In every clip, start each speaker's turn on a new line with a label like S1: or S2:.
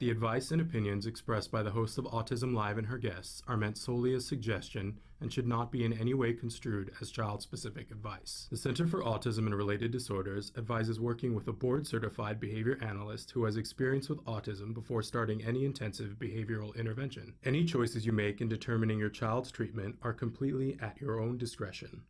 S1: The advice and opinions expressed by the host of Autism Live and her guests are meant solely as suggestion and should not be in any way construed as child-specific advice. The Center for Autism and Related Disorders advises working with a board-certified behavior analyst who has experience with autism before starting any intensive behavioral intervention. Any choices you make in determining your child's treatment are completely at your own discretion.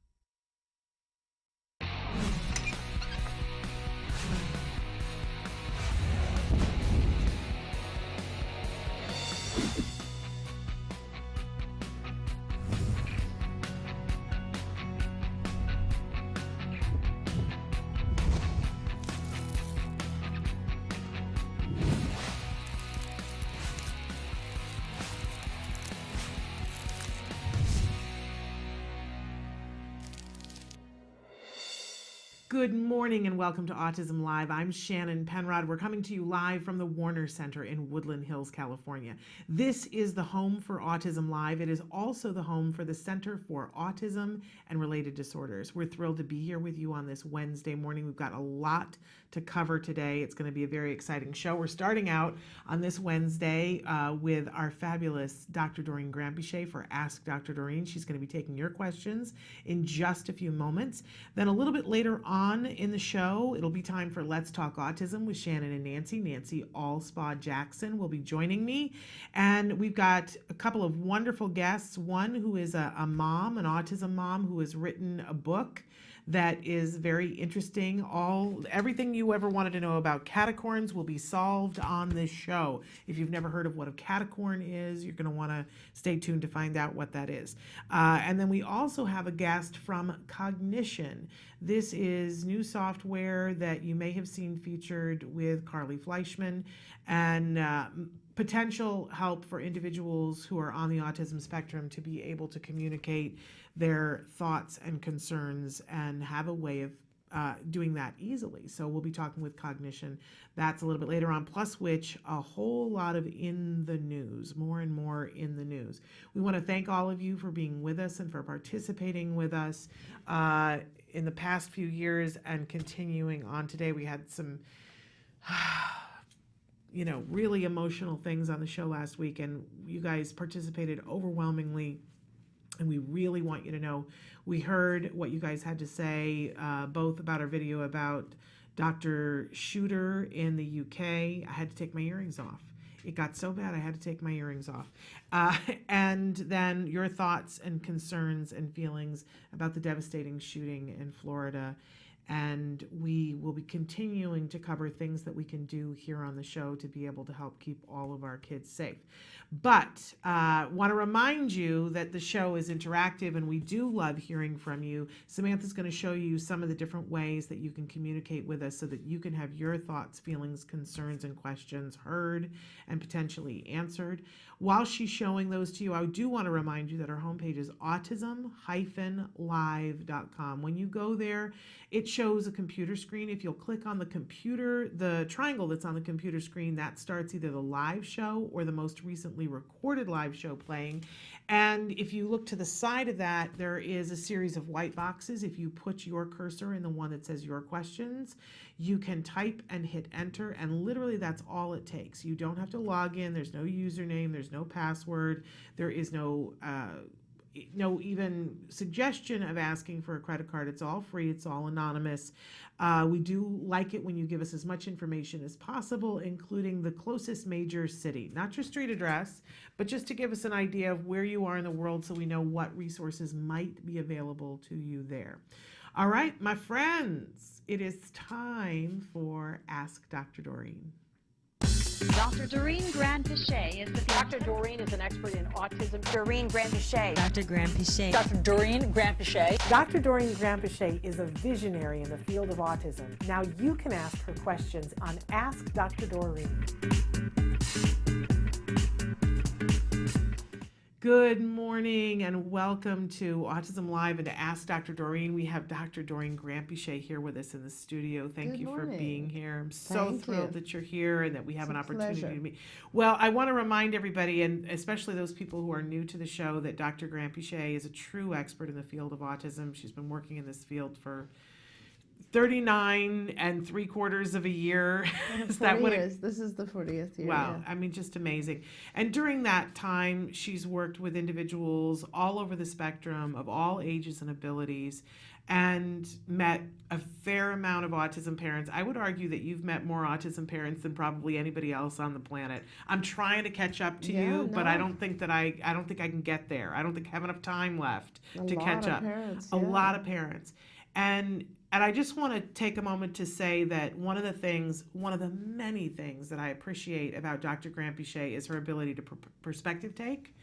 S2: Good morning and welcome to Autism Live. I'm Shannon Penrod. We're coming to you live from the Warner Center in Woodland Hills, California. This is the home for Autism Live. It is also the home for the Center for Autism and Related Disorders. We're thrilled to be here with you on this Wednesday morning. We've got a lot to cover today. It's going to be a very exciting show. We're starting out on this Wednesday with our fabulous Dr. Doreen Granpeesheh for Ask Dr. Doreen. She's going to be taking your questions in just a few moments. Then a little bit later on in the show, it'll be time for Let's Talk Autism with Shannon and Nancy. Nancy Allspaw Jackson will be joining me. And we've got a couple of wonderful guests. One who is a mom, an autism mom, who has written a book that is very interesting. Everything you ever wanted to know about catacorns will be solved on this show. If you've never heard of what a catacorn is, you're going to want to stay tuned to find out what that is. And then we also have a guest from Cognition. This is new software that you may have seen featured with Carly Fleischman, and potential help for individuals who are on the autism spectrum to be able to communicate their thoughts and concerns and have a way of doing that easily. So we'll be talking with Cognition. That's a little bit later on, plus which a whole lot of in the news, more and more in the news. We want to thank all of you for being with us and for participating with us in the past few years and continuing on today. We had some really emotional things on the show last week, and you guys participated overwhelmingly, and we really want you to know we heard what you guys had to say, both about our video about Dr. Shooter in the UK. I had to take my earrings off. It got so bad I had to take my earrings off. And then your thoughts and concerns and feelings about the devastating shooting in Florida. And we will be continuing to cover things that we can do here on the show to be able to help keep all of our kids safe. But want to remind you that the show is interactive and we do love hearing from you. Samantha's going to show you some of the different ways that you can communicate with us so that you can have your thoughts, feelings, concerns, and questions heard and potentially answered. While she's showing those to you, I do want to remind you that our homepage is autism-live.com. When you go there, it shows a computer screen. If you'll click on the triangle that's on the computer screen, that starts either the live show or the most recently recorded live show playing. And if you look to the side of that, there is a series of white boxes. If you put your cursor in the one that says your questions, you can type and hit enter, and literally that's all it takes. You don't have to log in. There's no username. There's no password. There is no even suggestion of asking for a credit card. It's all free. It's all anonymous. We do like it when you give us as much information as possible, including the closest major city, not your street address, but just to give us an idea of where you are in the world so we know what resources might be available to you there. All right, my friends, it is time for Ask Dr. Doreen.
S3: Dr. Doreen Granpeesheh is the
S4: Dr. Doreen is an expert in autism.
S3: Doreen Granpeesheh.
S5: Dr. Granpeesheh.
S4: Dr. Doreen Granpeesheh.
S6: Dr. Doreen Granpeesheh is a visionary in the field of autism. Now you can ask her questions on Ask Dr. Doreen.
S2: Good morning and welcome to Autism Live and to Ask Dr. Doreen. We have Dr. Doreen Granpeesheh here with us in the studio. Thank you for being here. I'm so thrilled that you're here and that we have an opportunity to meet. Well, I want to remind everybody, and especially those people who are new to the show, that Dr. Granpeesheh is a true expert in the field of autism. She's been working in this field for 39 3/4 of a year. Is that
S5: 40
S2: what
S5: years. This is the 40th year.
S2: Wow.
S5: Yeah.
S2: I mean, just amazing. And during that time, she's worked with individuals all over the spectrum of all ages and abilities and met a fair amount of autism parents. I would argue that you've met more autism parents than probably anybody else on the planet. I'm trying to catch up to you, but I don't think that I don't think I can get there. I don't think I have enough time left to catch up. A lot of parents. And I just want to take a moment to say that one of the many things that I appreciate about Dr. Grant-Pichet is her ability to perspective take,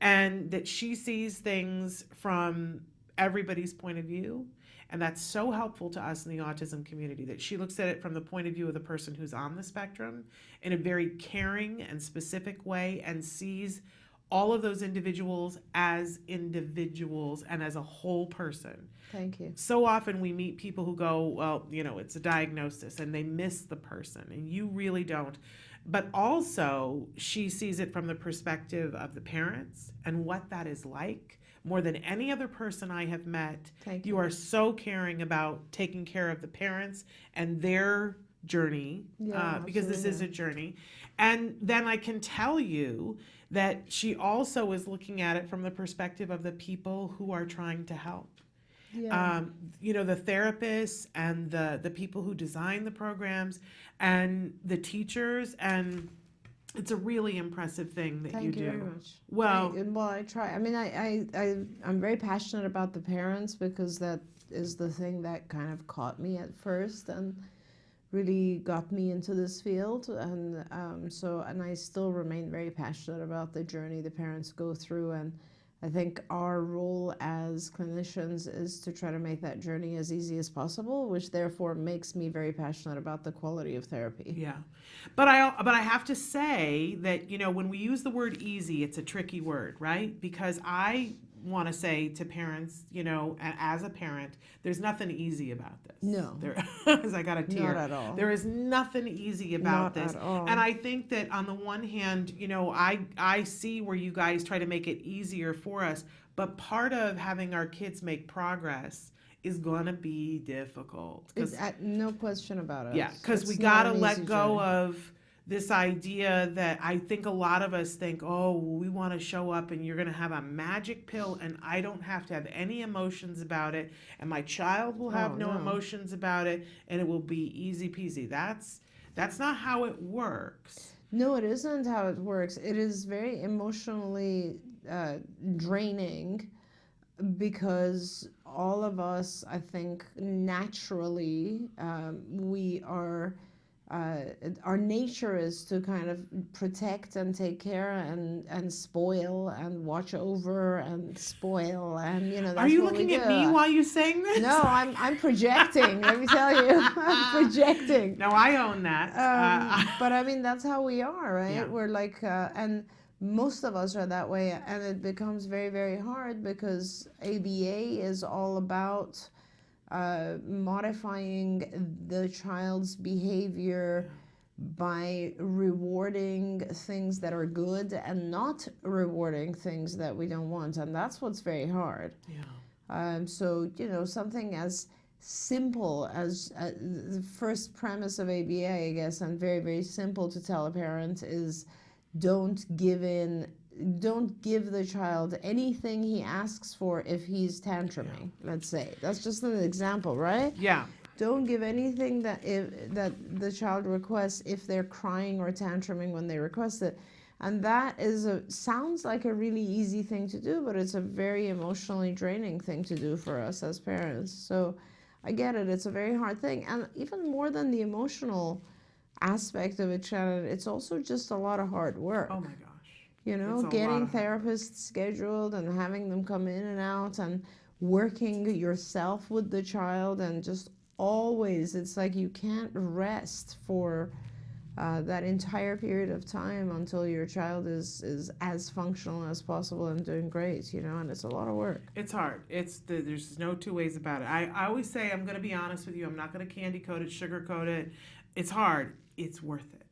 S2: and that she sees things from everybody's point of view. And that's so helpful to us in the autism community, that she looks at it from the point of view of the person who's on the spectrum in a very caring and specific way, and sees all of those individuals as individuals and as a whole person.
S5: Thank you.
S2: So often we meet people who go, well, it's a diagnosis, and they miss the person, and you really don't. But also, she sees it from the perspective of the parents and what that is like. More than any other person I have met, you are so caring about taking care of the parents and their journey, because this is a journey. And then I can tell you that she also is looking at it from the perspective of the people who are trying to help.
S5: Yeah.
S2: The therapists and the people who design the programs and the teachers, and it's a really impressive thing that you do.
S5: Thank you very much.
S2: Well,
S5: I try. I mean, I'm very passionate about the parents, because that is the thing that kind of caught me at first and really got me into this field. And and I still remain very passionate about the journey the parents go through. And I think our role as clinicians is to try to make that journey as easy as possible, which therefore makes me very passionate about the quality of therapy.
S2: Yeah. But I have to say that, when we use the word easy, it's a tricky word, right? Because I want to say to parents, as a parent, there's nothing easy about this.
S5: No.
S2: As I got a tear.
S5: Not at all.
S2: There is nothing easy about
S5: Not
S2: this.
S5: at all.
S2: And I think that on the one hand, I see where you guys try to make it easier for us, but part of having our kids make progress is going to be difficult.
S5: No question about it.
S2: Yeah, because we got to let go of this idea that I think a lot of us think, we want to show up and you're going to have a magic pill and I don't have to have any emotions about it, and my child will have no emotions about it, and it will be easy peasy. That's not how it works.
S5: No, it isn't how it works. It is very emotionally draining, because all of us, I think, naturally, we are our nature is to kind of protect and take care and spoil and watch over and spoil, and that's
S2: Are you
S5: what
S2: looking
S5: we
S2: at
S5: do.
S2: me while you're saying this?
S5: No, I'm projecting. Let me tell you, I'm projecting.
S2: No, I own that.
S5: But I mean, that's how we are, right?
S2: Yeah.
S5: We're like, and most of us are that way, and it becomes very, very hard, because ABA is all about modifying the child's behavior by rewarding things that are good and not rewarding things that we don't want, and that's what's very hard.
S2: Yeah.
S5: So something as simple as the first premise of ABA, I guess, and very, very simple to tell a parent, is don't give the child anything he asks for if he's tantruming. Let's say that's just an example, right?
S2: Yeah.
S5: Don't give anything that the child requests if they're crying or tantruming when they request it. And that sounds like a really easy thing to do, but it's a very emotionally draining thing to do for us as parents. So I get it. It's a very hard thing. And even more than the emotional aspect of it, Shannon, it's also just a lot of hard work.
S2: Oh my gosh.
S5: Getting therapists scheduled and having them come in and out, and working yourself with the child, and just always, it's like you can't rest for that entire period of time until your child is as functional as possible and doing great, and it's a lot of work.
S2: It's hard. There's no two ways about it. I always say, I'm going to be honest with you. I'm not going to candy coat it, sugar coat it. It's hard. It's worth it.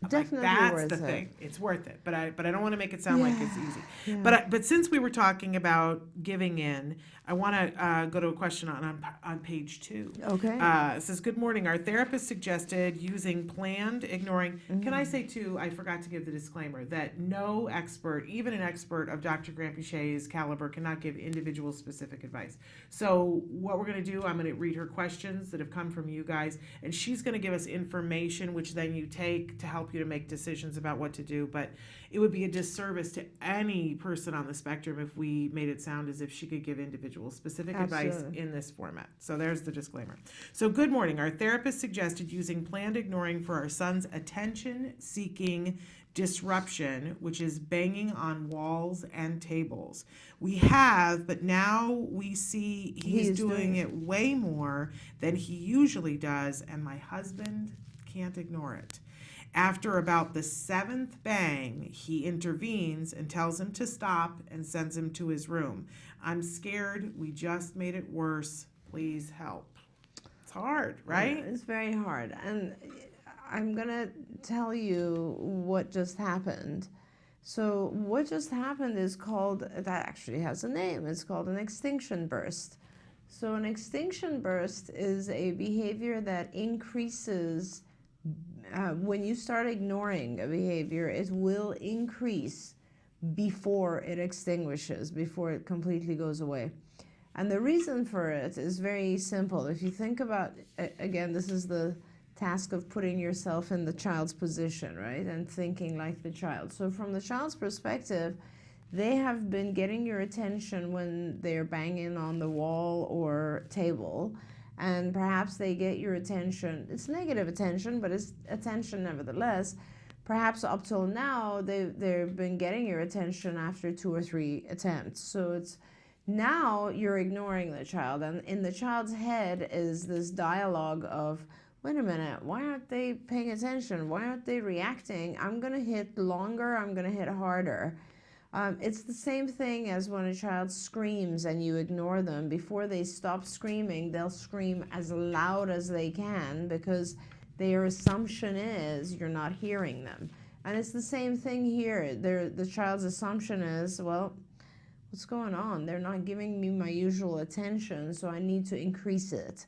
S5: Definitely
S2: that's
S5: worth
S2: the
S5: it.
S2: thing. It's worth it. But I don't want to make it sound like it's easy.
S5: Yeah.
S2: But since we were talking about giving in, I want to go to a question on page 2.
S5: Okay.
S2: It says, "Good morning. Our therapist suggested using planned ignoring." Can I say too? I forgot to give the disclaimer that no expert, even an expert of Dr. Grampiche's caliber, cannot give individual specific advice. So what we're going to do, I'm going to read her questions that have come from you guys, and she's going to give us information which then you take to help you to make decisions about what to do. But it would be a disservice to any person on the spectrum if we made it sound as if she could give individual specific advice
S5: Absolutely.
S2: in this format. So there's the disclaimer. So good morning. Our therapist suggested using planned ignoring for our son's attention-seeking disruption, which is banging on walls and tables. We have, but now we see he's doing it way more than he usually does, and my husband can't ignore it. After about the 7th bang, he intervenes and tells him to stop and sends him to his room. I'm scared. We just made it worse. Please help. It's hard, right?
S5: Yeah, it's very hard. And I'm going to tell you what just happened. So what just happened is called, that actually has a name, it's called an extinction burst. So an extinction burst is a behavior that increases, when you start ignoring a behavior, it will increase before it extinguishes, before it completely goes away. And the reason for it is very simple. If you think about, again, this is the task of putting yourself in the child's position, right? And thinking like the child. So from the child's perspective, they have been getting your attention when they're banging on the wall or table, and perhaps they get your attention. It's negative attention, but it's attention nevertheless. Perhaps up till now, they've been getting your attention after 2 or 3 attempts. So it's now you're ignoring the child, and in the child's head is this dialogue of, wait a minute, why aren't they paying attention? Why aren't they reacting? I'm going to hit longer, I'm going to hit harder. It's the same thing as when a child screams and you ignore them. Before they stop screaming, they'll scream as loud as they can because their assumption is you're not hearing them. And it's the same thing here. The child's assumption is, well, what's going on? They're not giving me my usual attention, so I need to increase it.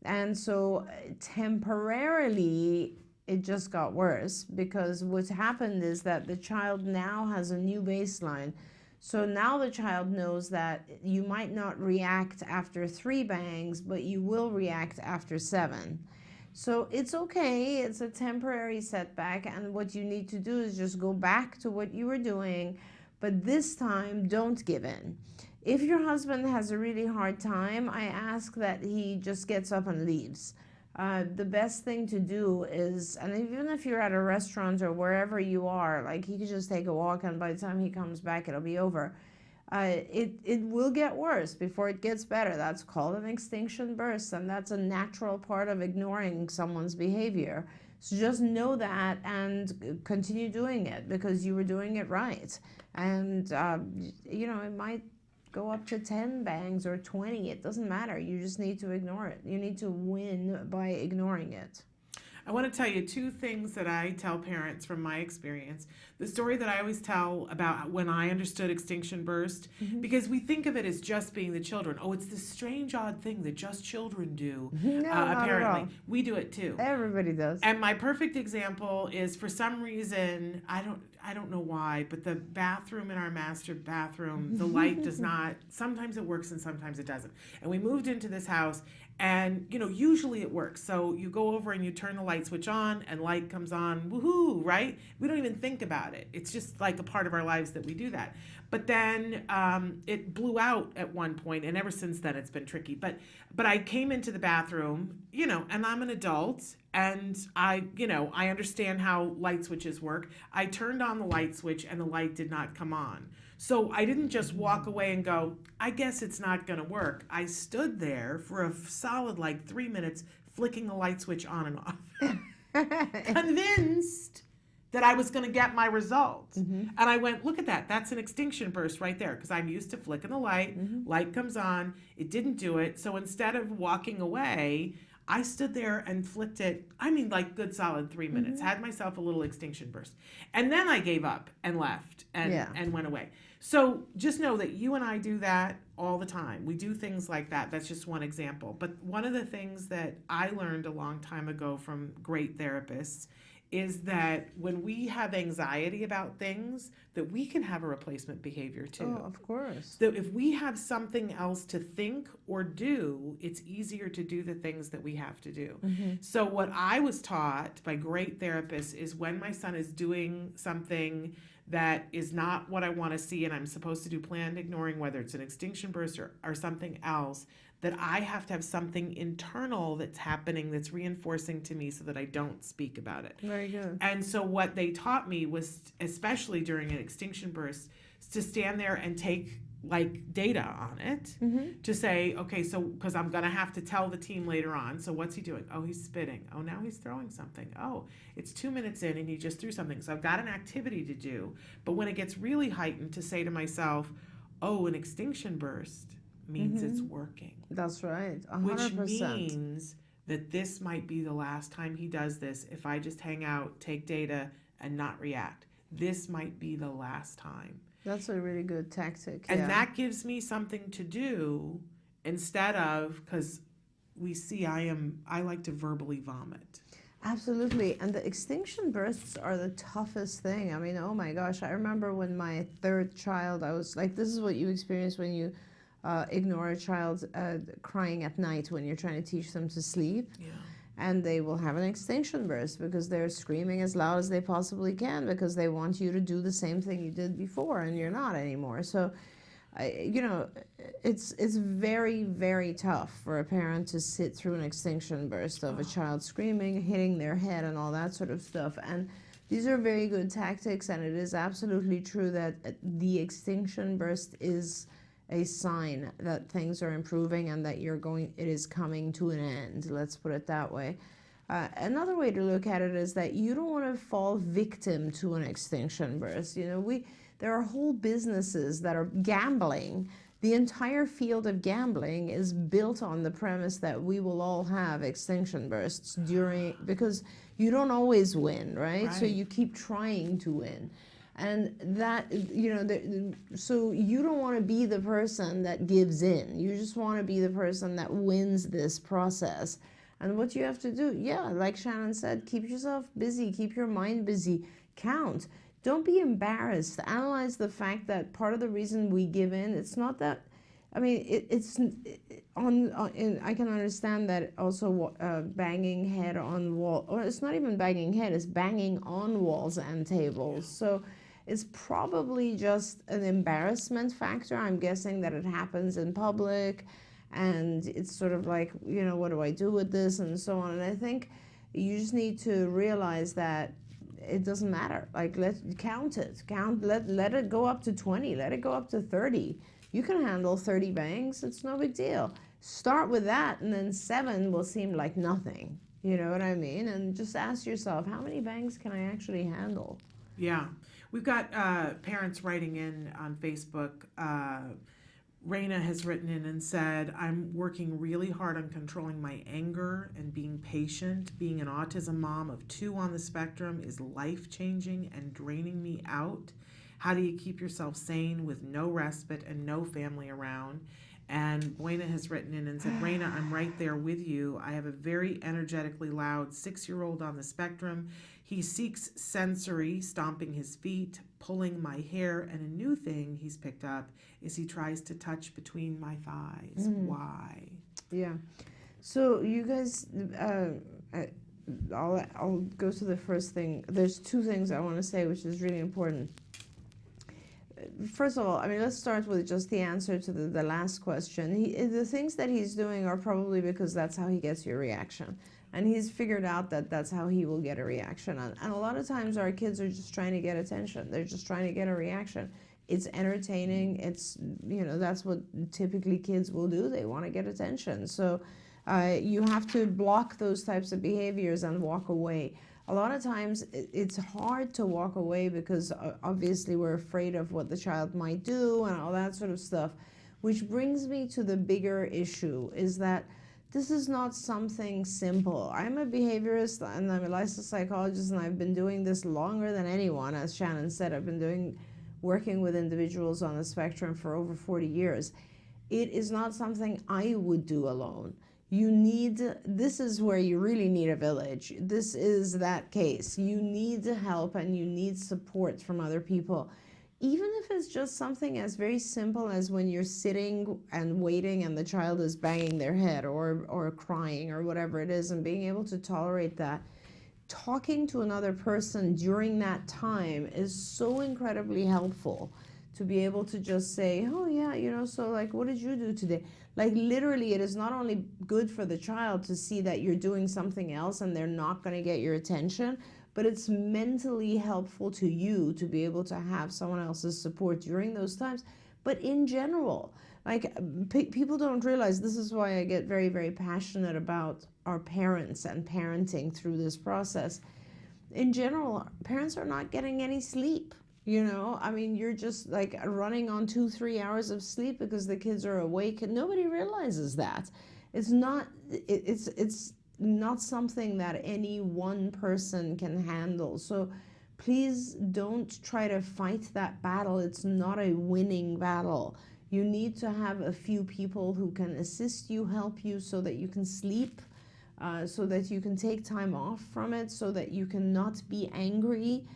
S5: And so temporarily, it just got worse because what happened is that the child now has a new baseline. So now the child knows that you might not react after 3 bangs, but you will react after 7. So it's okay, it's a temporary setback, and what you need to do is just go back to what you were doing, but this time don't give in. If your husband has a really hard time, I ask that he just gets up and leaves. The best thing to do is, and even if you're at a restaurant or wherever you are, like he could just take a walk, and by the time he comes back, it'll be over. It will get worse before it gets better. That's called an extinction burst, and that's a natural part of ignoring someone's behavior. So just know that and continue doing it because you were doing it right. And, you know, it might go up to 10 bangs or 20. It doesn't matter. You just need to ignore it. You need to win by ignoring it.
S2: I want to tell you 2 things that I tell parents from my experience. The story that I always tell about when I understood extinction burst, because we think of it as just being the children. Oh, it's this strange, odd thing that just children do.
S5: No, not
S2: apparently,
S5: at all.
S2: we do it too.
S5: Everybody does.
S2: And my perfect example is, for some reason, I don't know why, but the bathroom in our master bathroom, the light does not, sometimes it works and sometimes it doesn't. And we moved into this house, and, you know, usually it works. So you go over and you turn the light switch on and light comes on, woohoo, right? We don't even think about it. It's just like a part of our lives that we do that. But then it blew out at one point, and ever since then it's been tricky. But I came into the bathroom, you know, and I'm an adult, and I understand how light switches work. I turned on the light switch and the light did not come on. So I didn't just walk away and go, I guess it's not going to work. I stood there for a solid 3 minutes flicking the light switch on and off, convinced that I was going to get my result. And I went, look at that. That's an extinction burst right there, because I'm used to flicking the light. Light comes on. It didn't do it. So instead of walking away, I stood there and flicked it, I mean, like good solid 3 minutes, had myself a little extinction burst. And then I gave up and left and went away. So just know that you and I do that all the time. We do things like that. That's just one example. But one of the things that I learned a long time ago from great therapists is that when we have anxiety about things, that we can have a replacement behavior too.
S5: Oh, of course.
S2: So if we have something else to think or do, it's easier to do the things that we have to do. So what I was taught by great therapists is when my son is doing something that is not what I want to see and I'm supposed to do planned ignoring, whether it's an extinction burst or something else, that I have to have something internal that's happening that's reinforcing to me so that I don't speak about it.
S5: Very good.
S2: And so what they taught me was, especially during an extinction burst, to stand there and take like data on it to say, okay, so because I'm going to have to tell the team later on, so what's he doing? Oh, he's spitting. Oh, now he's throwing something. Oh, it's 2 minutes in and he just threw something. So I've got an activity to do. But when it gets really heightened, to say to myself, oh, an extinction burst means it's working.
S5: That's right, 100%.
S2: Which means that this might be the last time he does this if I just hang out, take data, and not react. This might be the last time.
S5: That's a really good tactic.
S2: And that gives me something to do instead of, because we see I like to verbally vomit.
S5: Absolutely. And the extinction bursts are the toughest thing. I mean, oh my gosh, I remember when my third child, I was like, this is what you experience when you ignore a child crying at night when you're trying to teach them to sleep.
S2: Yeah.
S5: And they will have an extinction burst because they're screaming as loud as they possibly can because they want you to do the same thing you did before and you're not anymore. So, it's very, very tough for a parent to sit through an extinction burst of a child screaming, hitting their head and all that sort of stuff. And these are very good tactics, and it is absolutely true that the extinction burst is a sign that things are improving and that it is coming to an end. Let's put it that way. Another way to look at it is that you don't want to fall victim to an extinction burst. There are whole businesses that are gambling. The entire field of gambling is built on the premise that we will all have extinction bursts because you don't always win, right? So you keep trying to win. And that, so you don't want to be the person that gives in. You just want to be the person that wins this process. And what you have to do, like Shannon said, keep yourself busy, keep your mind busy, count. Don't be embarrassed. Analyze the fact that part of the reason we give in, it's not that, I mean, I can understand that also banging head on wall, or it's not even banging head, it's banging on walls and tables. So it's probably just an embarrassment factor. I'm guessing that it happens in public and it's sort of like, what do I do with this and so on. And I think you just need to realize that it doesn't matter. Like, let it go up to 20, let it go up to 30. You can handle 30 bangs, it's no big deal. Start with that, and then 7 will seem like nothing. You know what I mean? And just ask yourself, how many bangs can I actually handle?
S2: Yeah. We've got parents writing in on Facebook. Raina has written in and said, I'm working really hard on controlling my anger and being patient. Being an autism mom of 2 on the spectrum is life-changing and draining me out. How do you keep yourself sane with no respite and no family around? And Buena has written in and said, Raina, I'm right there with you. I have a very energetically loud 6-year-old on the spectrum. He seeks sensory, stomping his feet, pulling my hair, and a new thing he's picked up is he tries to touch between my thighs. Why?
S5: Yeah. So you guys, I'll go to the first thing. There's 2 things I want to say, which is really important. First of all, I mean, let's start with just the answer to the last question. The things that he's doing are probably because that's how he gets your reaction. And he's figured out that that's how he will get a reaction. And a lot of times our kids are just trying to get attention. They're just trying to get a reaction. It's entertaining. It's, that's what typically kids will do. They want to get attention. So you have to block those types of behaviors and walk away. A lot of times it's hard to walk away because obviously we're afraid of what the child might do and all that sort of stuff, which brings me to the bigger issue is that this is not something simple. I'm a behaviorist and I'm a licensed psychologist, and I've been doing this longer than anyone. As Shannon said, I've been working with individuals on the spectrum for over 40 years. It is not something I would do alone. This is where you really need a village. This is that case. You need help and you need support from other people. Even if it's just something as very simple as when you're sitting and waiting and the child is banging their head or crying or whatever it is, and being able to tolerate that. Talking to another person during that time is so incredibly helpful, to be able to just say, oh yeah, so like, what did you do today? Like literally, it is not only good for the child to see that you're doing something else and they're not going to get your attention, but it's mentally helpful to you to be able to have someone else's support during those times. But in general, like people don't realize, this is why I get very, very passionate about our parents and parenting through this process. In general, parents are not getting any sleep. I mean, you're just like running on 2-3 hours of sleep because the kids are awake, and nobody realizes that. It's not something that any one person can handle. So please don't try to fight that battle. It's not a winning battle. You need to have a few people who can assist you, help you, so that you can sleep, so that you can take time off from it, so that you can not be angry.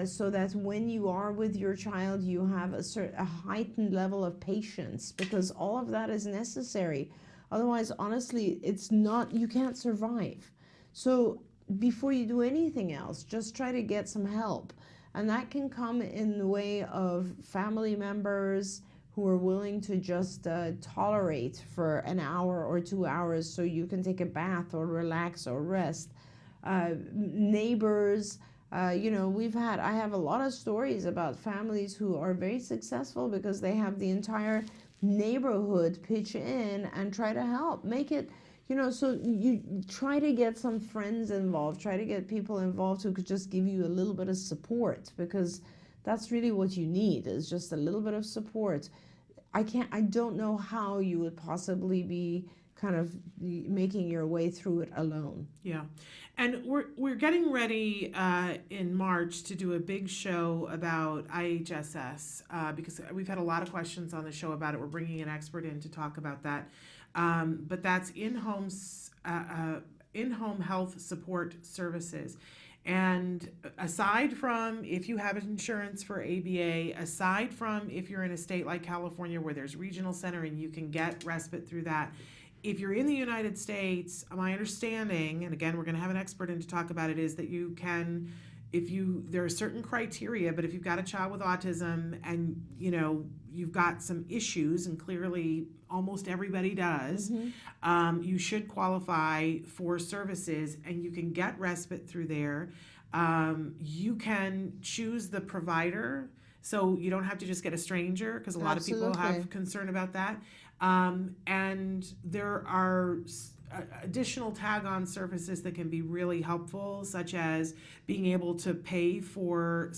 S5: So that when you are with your child, you have a heightened level of patience, because all of that is necessary. Otherwise, honestly, you can't survive. So before you do anything else, just try to get some help. And that can come in the way of family members who are willing to just tolerate for an hour or 2 hours so you can take a bath or relax or rest. Neighbors. I have a lot of stories about families who are very successful because they have the entire neighborhood pitch in and try to help. Make it, so you try to get some friends involved, try to get people involved who could just give you a little bit of support, because that's really what you need, is just a little bit of support. I don't know how you would possibly be kind of making your way through it alone.
S2: Yeah. And we're getting ready in March to do a big show about IHSS because we've had a lot of questions on the show about it. We're bringing an expert in to talk about that. But that's in-home health support services. And aside from if you have insurance for ABA, aside from if you're in a state like California where there's regional center and you can get respite through that, if you're in the United States, my understanding, and again, we're going to have an expert in to talk about it, is that you can, there are certain criteria, but if you've got a child with autism and, you've got some issues, and clearly almost everybody does, you should qualify for services, and you can get respite through there. You can choose the provider, so you don't have to just get a stranger, because a lot of people have concern about that. And there are additional tag-on services that can be really helpful, such as being able to pay for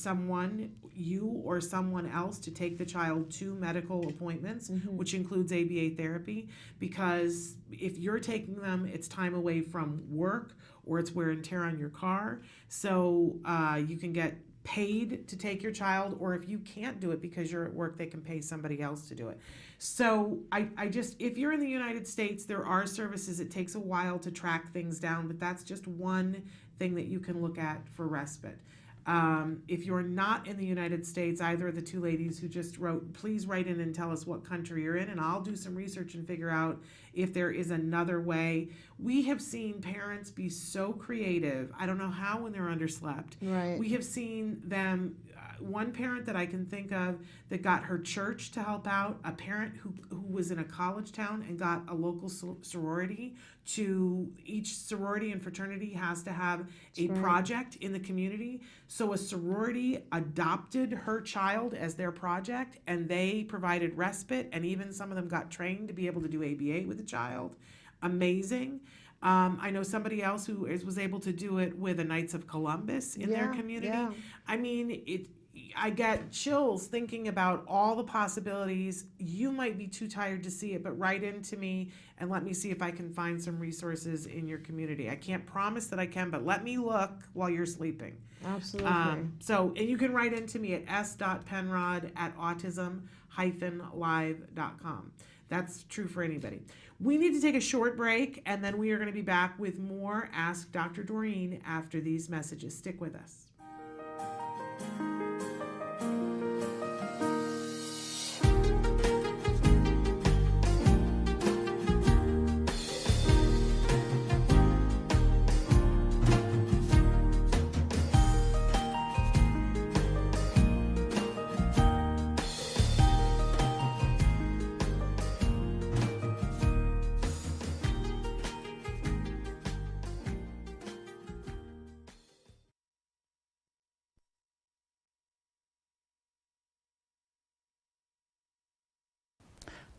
S2: you or someone else to take the child to medical appointments, which includes ABA therapy, because if you're taking them, it's time away from work or it's wear and tear on your car. So you can get paid to take your child, or if you can't do it because you're at work, they can pay somebody else to do it. So if you're in the United States, there are services. It takes a while to track things down, but that's just one thing that you can look at for respite. If you're not in the United States, either of the two ladies who just wrote, please write in and tell us what country you're in, and I'll do some research and figure out if there is another way. We have seen parents be so creative. I don't know how when they're underslept.
S5: Right.
S2: We have seen them, one parent that I can think of that got her church to help out, a parent who was in a college town and got a local sorority. Each sorority and fraternity has to have a project in the community. So a sorority adopted her child as their project, and they provided respite, and even some of them got trained to be able to do ABA with the child. Amazing. I know somebody else who was able to do it with the Knights of Columbus in their community. Yeah. I mean, I get chills thinking about all the possibilities. You might be too tired to see it, but write into me and let me see if I can find some resources in your community. I can't promise that I can, but let me look while you're sleeping.
S5: Absolutely.
S2: And you can write into me at s.penrod@autism-live.com. That's true for anybody. We need to take a short break, and then we are going to be back with more Ask Dr. Doreen after these messages. Stick with us.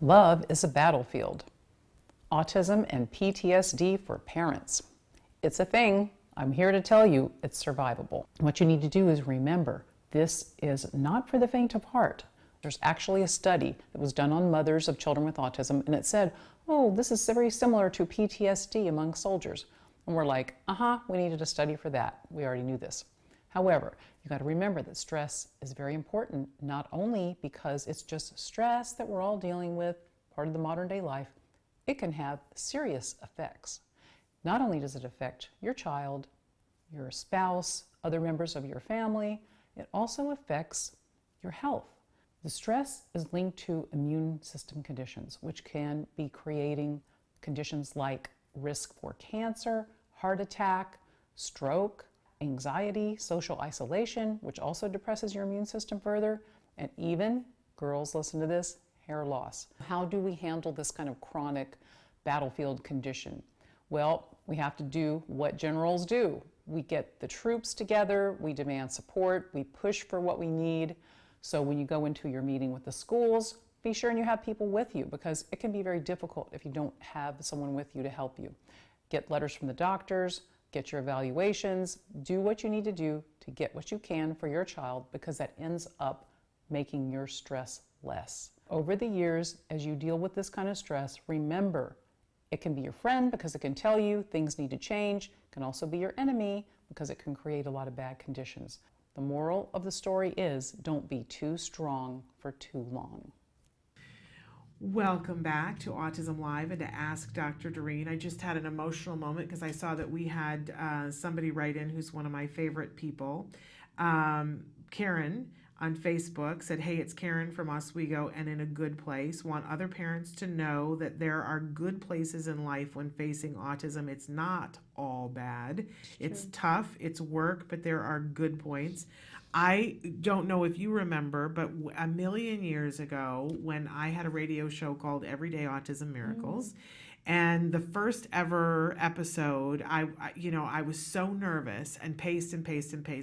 S7: Love is a battlefield. Autism and PTSD for parents. It's a thing. I'm here to tell you it's survivable. What you need to do is remember, this is not for the faint of heart. There's actually a study that was done on mothers of children with autism, and it said, oh, this is very similar to PTSD among soldiers. And we're like, we needed a study for that. We already knew this. However, you got to remember that stress is very important, not only because it's just stress that we're all dealing with, part of the modern day life, it can have serious effects. Not only does it affect your child, your spouse, other members of your family, it also affects your health. The stress is linked to immune system conditions, which can be creating conditions like risk for cancer, heart attack, stroke, anxiety, social isolation, which also depresses your immune system further, and even, girls, listen to this, hair loss. How do we handle this kind of chronic battlefield condition? Well, we have to do what generals do. We get the troops together, we demand support, we push for what we need. So when you go into your meeting with the schools, be sure and you have people with you, because it can be very difficult if you don't have someone with you to help you. Get letters from the doctors, get your evaluations, do what you need to do to get what you can for your child, because that ends up making your stress less. Over the years, as you deal with this kind of stress, remember, it can be your friend because it can tell you things need to change. It can also be your enemy because it can create a lot of bad conditions. The moral of the story is, don't be too strong for too long.
S2: Welcome back to Autism Live and to Ask Dr. Doreen. I just had an emotional moment because I saw that we had somebody write in who's one of my favorite people. Karen on Facebook said, hey, it's Karen from Oswego and in a good place. Want other parents to know that there are good places in life when facing autism. It's not all bad. It's tough, it's work, but there are good points. I don't know if you remember, but a million years ago when I had a radio show called Everyday Autism Miracles, and the first ever episode, I was so nervous and paced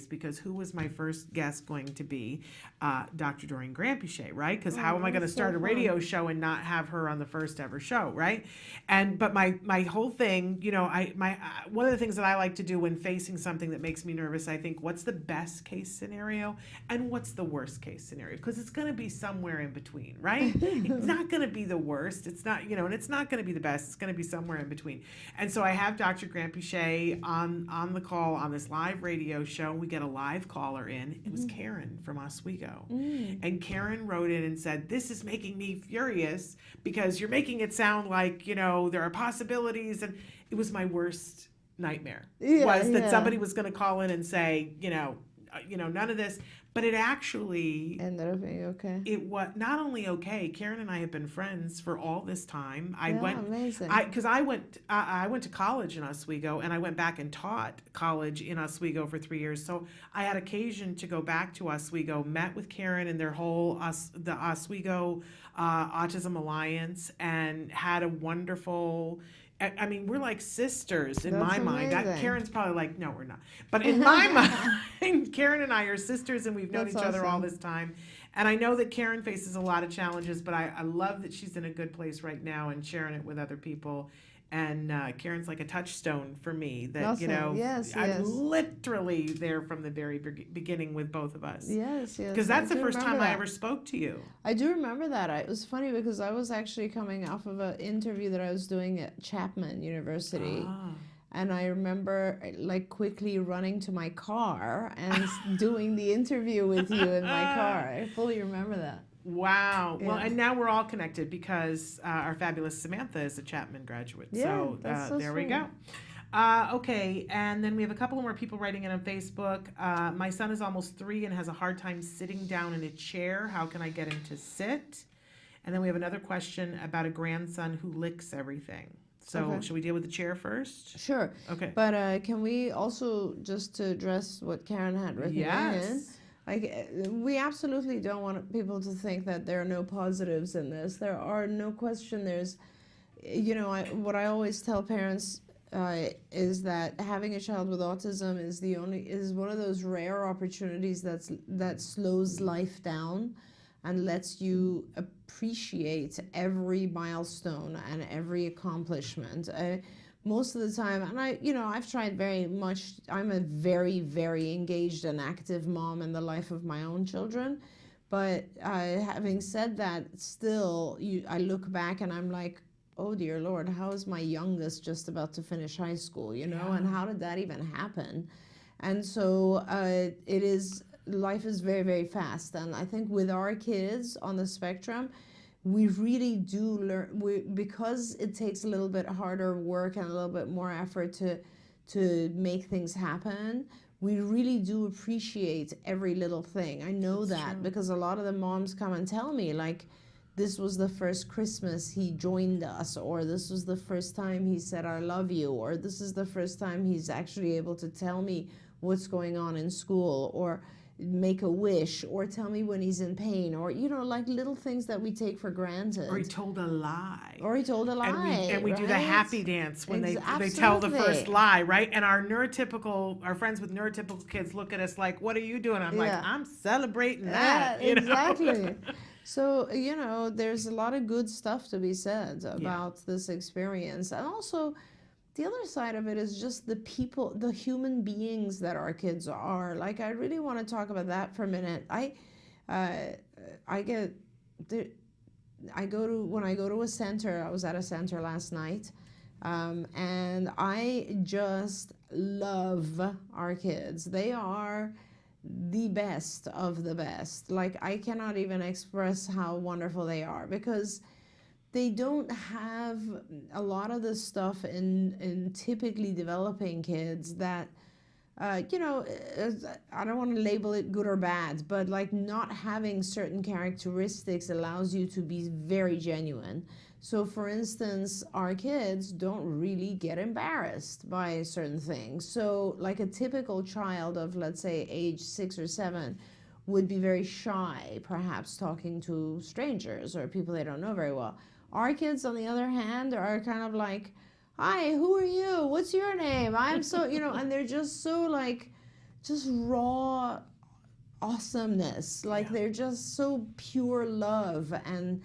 S2: because who was my first guest going to be? Dr. Doreen Granpichet, right? Because how am I going to start a radio show and not have her on the first ever show, right? But my whole thing, one of the things that I like to do when facing something that makes me nervous, I think, what's the best case scenario and what's the worst case scenario? Because it's going to be somewhere in between, right? It's not going to be the worst. It's not, and it's not going to be the best. It's going to be somewhere in between. And so I have Dr. Granpichet on the call on this live radio show. We get a live caller in. It was Karen from Oswego. And Karen wrote in and said, this is making me furious because you're making it sound like, there are possibilities. And it was my worst nightmare, that somebody was going to call in and say, none of this. But it actually
S5: ended up being okay.
S2: It was not only okay. Karen and I have been friends for all this time.
S5: Amazing.
S2: Because I went to college in Oswego, and I went back and taught college in Oswego for 3 years. So I had occasion to go back to Oswego, met with Karen and their whole the Oswego Autism Alliance, and had a wonderful. I mean, we're like sisters in my mind. Karen's probably like, no, we're not. But in my mind, Karen and I are sisters, and we've known each other all this time. And I know that Karen faces a lot of challenges, but I love that she's in a good place right now and sharing it with other people. And Karen's like a touchstone for me. That
S5: Awesome. Yes,
S2: I'm
S5: yes.
S2: literally there from the very beginning with both of us.
S5: Yes, yes.
S2: Because that's
S5: I
S2: the
S5: do
S2: first
S5: remember
S2: time I
S5: that.
S2: ever spoke to you.
S5: I do remember that. It was funny because I was actually coming off of an interview that I was doing at Chapman University. And I remember like quickly running to my car and doing the interview with you in my car. I fully remember that.
S2: Wow.
S5: Yeah.
S2: Well, and now we're all connected because our fabulous Samantha is a Chapman graduate.
S5: Yeah,
S2: So,
S5: that's so
S2: there we
S5: sweet.
S2: go. Okay, and then we have a couple more people writing in on Facebook. My son is almost 3 and has a hard time sitting down in a chair. How can I get him to sit? And then we have another question about a grandson who licks everything. So
S5: Okay.
S2: should we deal with the chair first?
S5: Sure.
S2: Okay.
S5: But can we also, just to address what Karen had written in,
S2: Yes.
S5: like we absolutely don't want people to think that there are no positives in this. There are no question. There's, what I always tell parents is that having a child with autism is one of those rare opportunities that slows life down and lets you appreciate every milestone and every accomplishment. Most of the time, and I've tried very much. I'm a very, very engaged and active mom in the life of my own children. But having said that, still, I look back and I'm like, oh dear Lord, how is my youngest just about to finish high school? And how did that even happen? And so life is very, very fast. And I think with our kids on the spectrum, we really do learn, because it takes a little bit harder work and a little bit more effort to make things happen. We really do appreciate every little thing. I know that because a lot of the moms come and tell me, like, this was the first Christmas he joined us, or this was the first time he said, I love you, or this is the first time he's actually able to tell me what's going on in school, or make a wish, or tell me when he's in pain, or like little things that we take for granted.
S2: Or he told a lie.
S5: And
S2: we do the
S5: right?
S2: happy dance when they tell the
S5: Absolutely.
S2: first lie, right? And our friends with neurotypical kids look at us like, what are you doing? I'm like,
S5: Yeah.
S2: I'm celebrating that. you know?
S5: Exactly. So, there's a lot of good stuff to be said about this experience. And also, the other side of it is just the people, the human beings that our kids are. Like, I really want to talk about that for a minute. When I go to a center, I was at a center last night, and I just love our kids. They are the best of the best. Like, I cannot even express how wonderful they are, because they don't have a lot of the stuff in typically developing kids that, I don't want to label it good or bad, but like not having certain characteristics allows you to be very genuine. So for instance, our kids don't really get embarrassed by certain things. So like a typical child of, let's say, age 6 or 7 would be very shy, perhaps talking to strangers or people they don't know very well. Our kids, on the other hand, are kind of like, hi, who are you? What's your name? I'm so, and they're just so like, just raw awesomeness. Like they're just so pure love and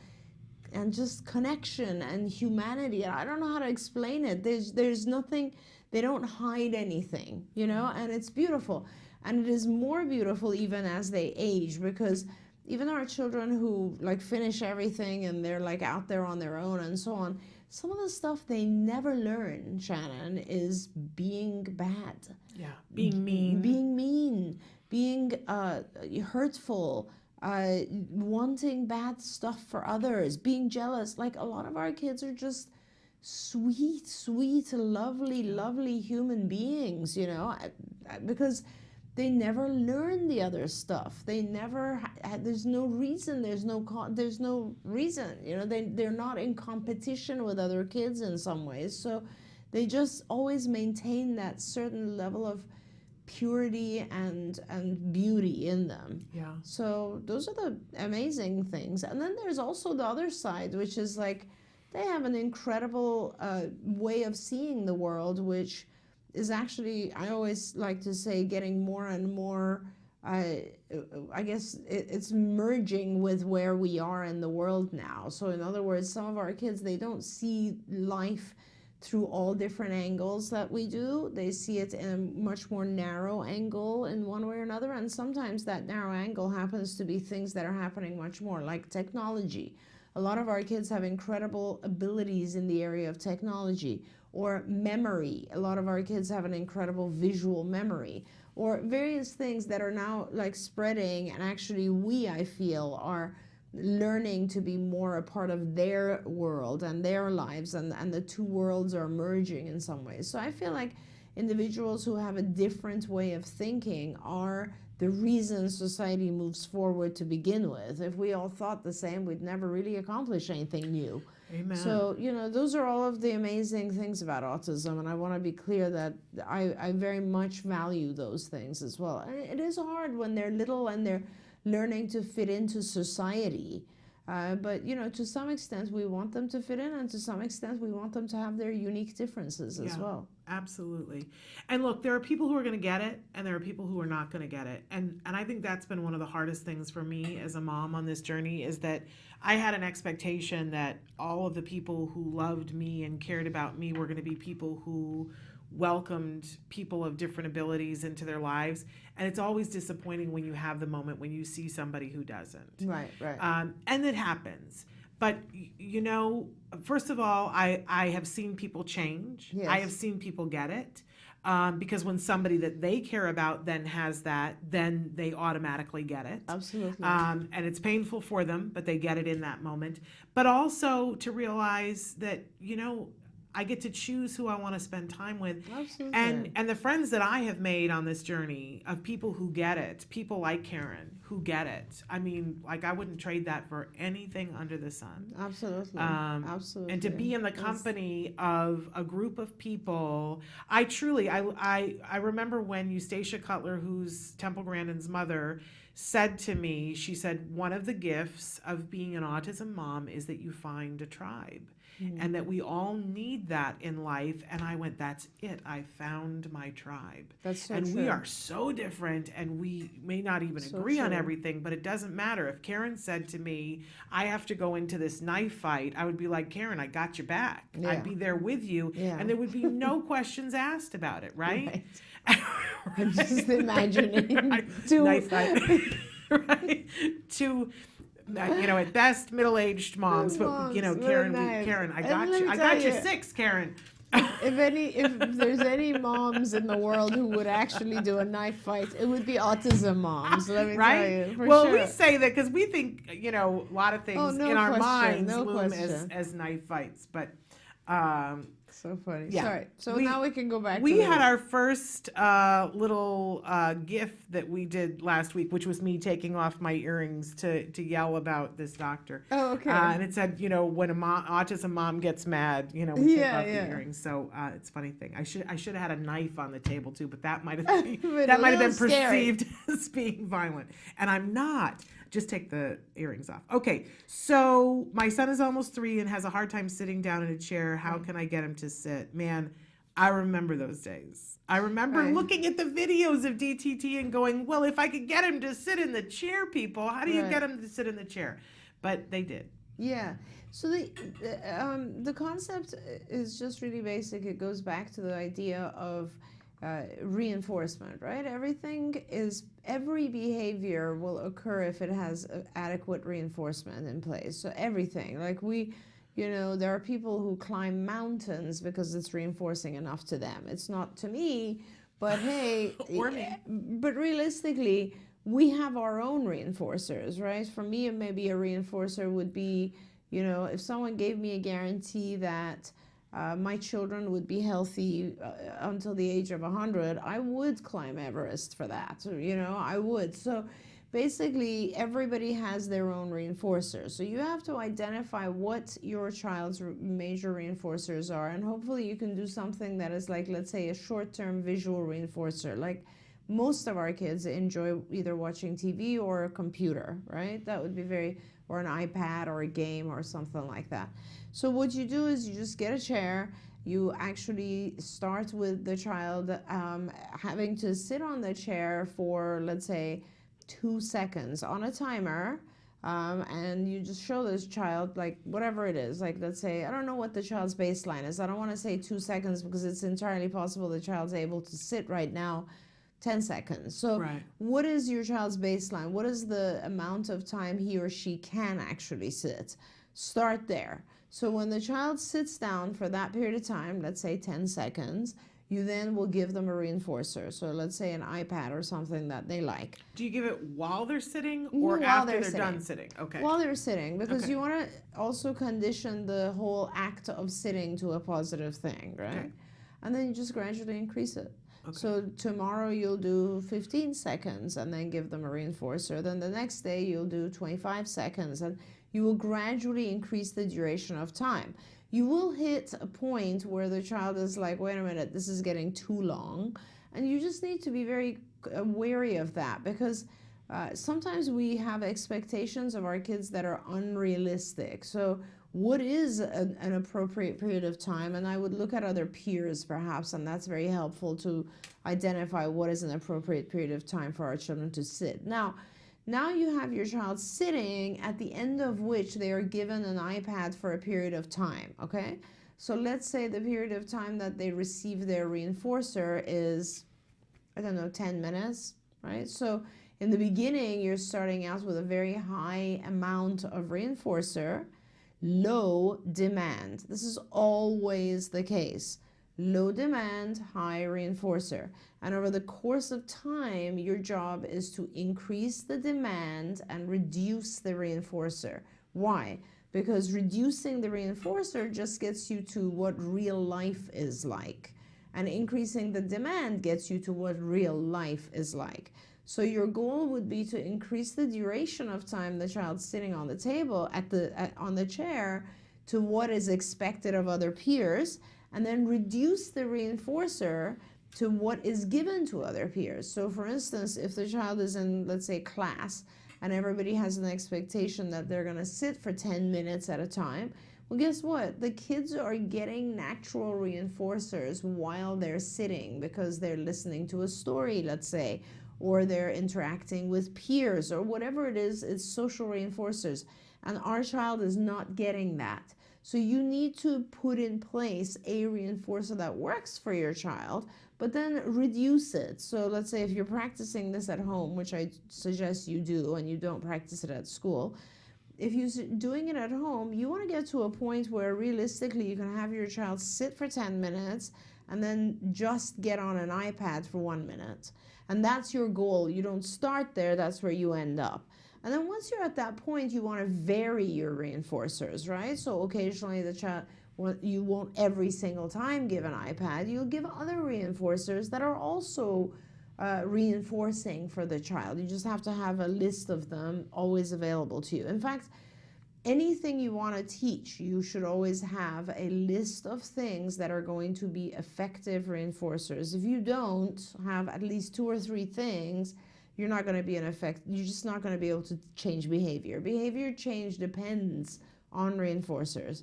S5: just connection and humanity. And I don't know how to explain it. There's nothing, they don't hide anything, and it's beautiful. And it is more beautiful even as they age, because even our children who like finish everything and they're like out there on their own and so on, some of the stuff they never learn, Shannon, is being bad.
S2: Yeah, being mean.
S5: Being hurtful, wanting bad stuff for others, being jealous. Like a lot of our kids are just sweet, lovely human beings, because they never learn the other stuff. They never, there's no reason, there's no reason, they're not in competition with other kids in some ways. So they just always maintain that certain level of purity and beauty in them.
S2: Yeah.
S5: So those are the amazing things. And then there's also the other side, which is like, they have an incredible way of seeing the world, which is actually, I always like to say, getting more and more, I guess it's merging with where we are in the world now. So in other words, some of our kids, they don't see life through all different angles that we do. They see it in a much more narrow angle in one way or another, and sometimes that narrow angle happens to be things that are happening much more, like technology. A lot of our kids have incredible abilities in the area of technology, or memory. A lot of our kids have an incredible visual memory, or various things that are now like spreading, and actually I feel, are learning to be more a part of their world and their lives, and the two worlds are merging in some ways. So I feel like individuals who have a different way of thinking are the reason society moves forward to begin with. If we all thought the same, we'd never really accomplish anything new.
S2: Amen.
S5: So, those are all of the amazing things about autism, and I want to be clear that I very much value those things as well. And it is hard when they're little and they're learning to fit into society. But, to some extent, we want them to fit in, and to some extent, we want them to have their unique differences as well.
S2: Absolutely. And look, there are people who are going to get it, and there are people who are not going to get it. And I think that's been one of the hardest things for me as a mom on this journey, is that I had an expectation that all of the people who loved me and cared about me were going to be people who welcomed people of different abilities into their lives. And it's always disappointing when you have the moment when you see somebody who doesn't.
S5: Right.
S2: And it happens. But, first of all, I have seen people change.
S5: Yes.
S2: I have seen people get it. Because when somebody that they care about then has that, then they automatically get it.
S5: Absolutely.
S2: And it's painful for them, but they get it in that moment. But also to realize that, I get to choose who I want to spend time with.
S5: Absolutely.
S2: And the friends that I have made on this journey of people who get it, people like Karen who get it. I mean, like, I wouldn't trade that for anything under the sun.
S5: Absolutely. Absolutely.
S2: And to be in the company of a group of people, I remember when Eustacia Cutler, who's Temple Grandin's mother, said to me, she said, one of the gifts of being an autism mom is that you find a tribe. And that we all need that in life. And I went, that's it. I found my tribe.
S5: That's so
S2: and
S5: true.
S2: we are so different, and we may not even agree on everything, but it doesn't matter. If Karen said to me, I have to go into this knife fight, I would be like, Karen, I got your back.
S5: Yeah.
S2: I'd be there with you.
S5: Yeah.
S2: And there would be no questions asked about it, right?
S5: I'm just imagining
S2: knife fight. Right? At best, middle-aged moms, but Karen, I got you 6, Karen.
S5: If there's any moms in the world who would actually do a knife fight, it would be autism moms. Let me tell you. For
S2: well,
S5: sure.
S2: we say that because we think a lot of things in our minds loom as knife fights, but.
S5: So funny.
S2: Yeah.
S5: Sorry. So now we can go back.
S2: We had our first little gift that we did last week, which was me taking off my earrings to yell about this doctor.
S5: Oh, okay.
S2: And it said, when an autism mom gets mad, we take off the earrings. So it's a funny thing. I should have had a knife on the table too, but that might have been perceived as being violent, and I'm not. Just take the earrings off. Okay, so my son is almost 3 and has a hard time sitting down in a chair. How can I get him to sit? Man, I remember those days. I remember looking at the videos of DTT and going, well, if I could get him to sit in the chair, people, how do you get him to sit in the chair? But they did.
S5: Yeah. So the concept is just really basic. It goes back to the idea of reinforcement, right? Every behavior will occur if it has adequate reinforcement in place. So everything, like there are people who climb mountains because it's reinforcing enough to them. It's not to me, but hey,
S2: or me.
S5: But realistically, we have our own reinforcers, right? For me, maybe a reinforcer would be, if someone gave me a guarantee that my children would be healthy until the age of 100, I would climb Everest for that. I would. So basically, everybody has their own reinforcers. So you have to identify what your child's major reinforcers are, and hopefully you can do something that is like, let's say, a short-term visual reinforcer. Like most of our kids enjoy either watching TV or a computer, right? That would be or an iPad or a game or something like that. So what you do is you just get a chair. You actually start with the child having to sit on the chair for, let's say, 2 seconds on a timer. And you just show this child, like, whatever it is. Like, let's say, I don't know what the child's baseline is. I don't want to say 2 seconds because it's entirely possible the child's able to sit right now 10 seconds. So
S2: Right.
S5: what is your child's baseline? What is the amount of time he or she can actually sit? Start there. So when the child sits down for that period of time, let's say 10 seconds, you then will give them a reinforcer. So let's say an iPad or something that they like.
S2: Do you give it while they're sitting
S5: No,
S2: or
S5: while
S2: after
S5: they're
S2: they're done sitting? Okay.
S5: While they're sitting, because
S2: Okay.
S5: you want to also condition the whole act of sitting to a positive thing, right?
S2: Okay.
S5: And then you just gradually increase it.
S2: Okay.
S5: So tomorrow you'll do 15 seconds and then give them a reinforcer. Then the next day you'll do 25 seconds and you will gradually increase the duration of time. You will hit a point where the child is like, wait a minute, this is getting too long. And you just need to be very wary of that, because sometimes we have expectations of our kids that are unrealistic. So what is an appropriate period of time? And I would look at other peers perhaps, and that's very helpful to identify what is an appropriate period of time for our children to sit. Now you have your child sitting, at the end of which they are given an iPad for a period of time, okay? So let's say the period of time that they receive their reinforcer is, I don't know, 10 minutes, right? So in the beginning, you're starting out with a very high amount of reinforcer, low demand. This is always the case. Low demand, high reinforcer. And over the course of time, your job is to increase the demand and reduce the reinforcer. Why? Because reducing the reinforcer just gets you to what real life is like. And increasing the demand gets you to what real life is like. So your goal would be to increase the duration of time the child's sitting on the table, on the chair, to what is expected of other peers, and then reduce the reinforcer to what is given to other peers. So for instance, if the child is in, let's say, class, and everybody has an expectation that they're going to sit for 10 minutes at a time, well, guess what? The kids are getting natural reinforcers while they're sitting because they're listening to a story, let's say, or they're interacting with peers, or whatever it is, it's social reinforcers. And our child is not getting that. So you need to put in place a reinforcer that works for your child, but then reduce it. So let's say if you're practicing this at home, which I suggest you do, and you don't practice it at school, if you're doing it at home, you want to get to a point where realistically you can have your child sit for 10 minutes and then just get on an iPad for 1 minute. And that's your goal. You don't start there, that's where you end up. And then once you're at that point, you want to vary your reinforcers, right? So occasionally the child, you won't every single time give an iPad. You'll give other reinforcers that are also reinforcing for the child. You just have to have a list of them always available to you. In fact, anything you want to teach, you should always have a list of things that are going to be effective reinforcers. If you don't have at least 2 or 3 things, you're not going to be you're just not going to be able to change behavior. Behavior change depends on reinforcers.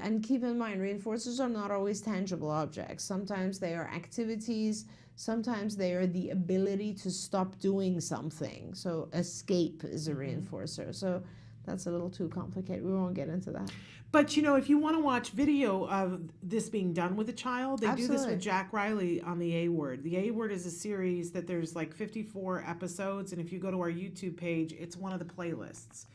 S5: And keep in mind, reinforcers are not always tangible objects. Sometimes they are activities, sometimes they are the ability to stop doing something. So escape is a reinforcer. So that's a little too complicated. We won't get into that.
S2: But, you know, if you want to watch video of this being done with a child, they do this
S5: Absolutely.
S2: with Jack Riley on The A Word. The A Word is a series that there's like 54 episodes, and if you go to our YouTube page, it's one of the playlists.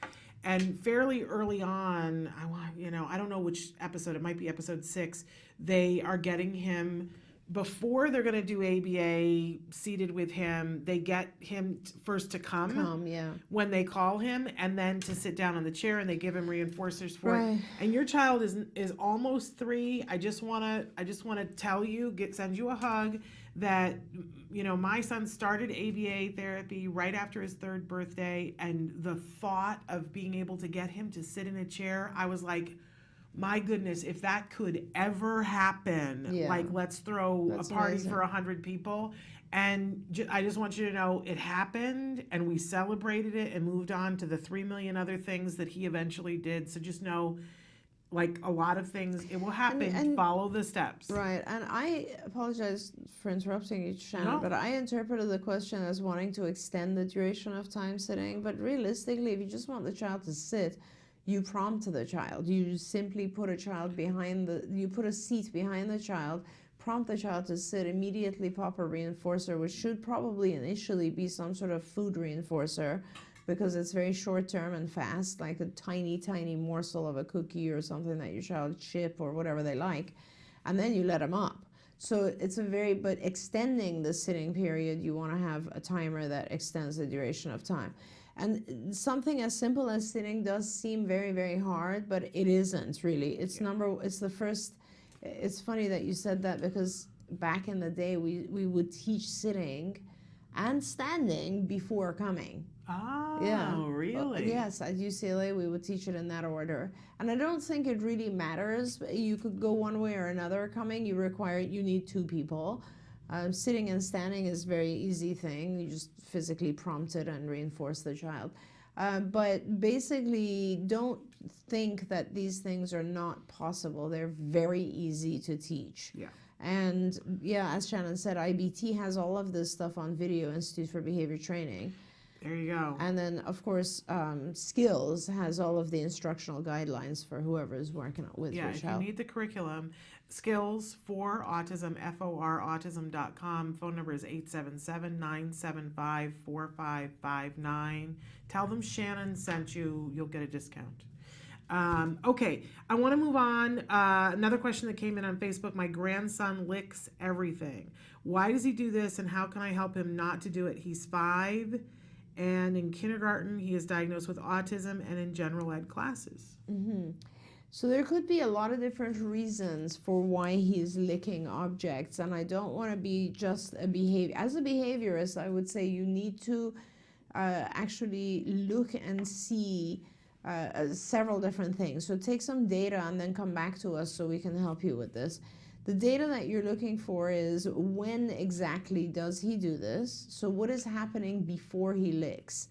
S2: And fairly early on, I don't know which episode, it might be episode 6, they are getting him, before they're going to do ABA seated with him, they get him first to come
S5: Yeah.
S2: when they call him, and then to sit down on the chair, and they give him reinforcers for it.
S5: Right.
S2: And your child is almost 3. I just want to tell you, send you a hug, that, you know, my son started ABA therapy right after his 3rd birthday, and the thought of being able to get him to sit in a chair, I was like, my goodness, if that could ever happen,
S5: Yeah.
S2: like, let's throw
S5: That's
S2: a party
S5: amazing.
S2: for 100 people. And I just want you to know it happened, and we celebrated it and moved on to the 3 million other things that he eventually did. So just know like a lot of things, it will happen.
S5: And
S2: follow the steps.
S5: Right, and I apologize for interrupting you, Shannon,
S2: No.
S5: but I interpreted the question as wanting to extend the duration of time sitting. But realistically, if you just want the child to sit, you prompt the child. You simply put a child you put a seat behind the child, prompt the child to sit, immediately pop a reinforcer, which should probably initially be some sort of food reinforcer, because it's very short term and fast, like a tiny, tiny morsel of a cookie or something that your child chip or whatever they like, and then you let them up. So it's but extending the sitting period, you want to have a timer that extends the duration of time. And something as simple as sitting does seem very, very hard, but it isn't really. It's the first. It's funny that you said that, because back in the day we would teach sitting and standing before coming.
S2: Oh,
S5: Yeah.
S2: really?
S5: Yes, at UCLA we would teach it in that order. And I don't think it really matters. You could go one way or another coming. You need two people. Sitting and standing is a very easy thing. You just physically prompt it and reinforce the child. But basically, don't think that these things are not possible. They're very easy to teach.
S2: Yeah.
S5: And yeah, as Shannon said, IBT has all of this stuff on video, Institute for Behavior Training.
S2: There you go.
S5: And then, of course, Skills has all of the instructional guidelines for whoever is working with your
S2: if
S5: child.
S2: you need the curriculum, Skills for Autism, FOR autism.com. Phone number is 877-975-4559. Tell them Shannon sent you. You'll get a discount. Okay, I want to move on. Another question that came in on Facebook. My grandson licks everything. Why does he do this, and how can I help him not to do it? He's 5, and in kindergarten he is diagnosed with autism and in general ed classes.
S5: Mm-hmm. So there could be a lot of different reasons for why he's licking objects, and I don't want to be just a behavior. As a behaviorist, I would say you need to actually look and see several different things. So take some data and then come back to us so we can help you with this. The data that you're looking for is, when exactly does he do this? So what is happening before he licks?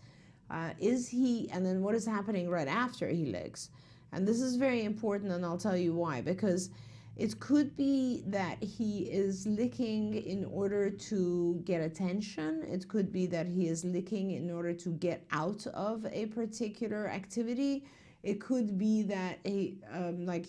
S5: And then what is happening right after he licks? And this is very important, and I'll tell you why. Because it could be that he is licking in order to get attention. It could be that he is licking in order to get out of a particular activity. It could be that he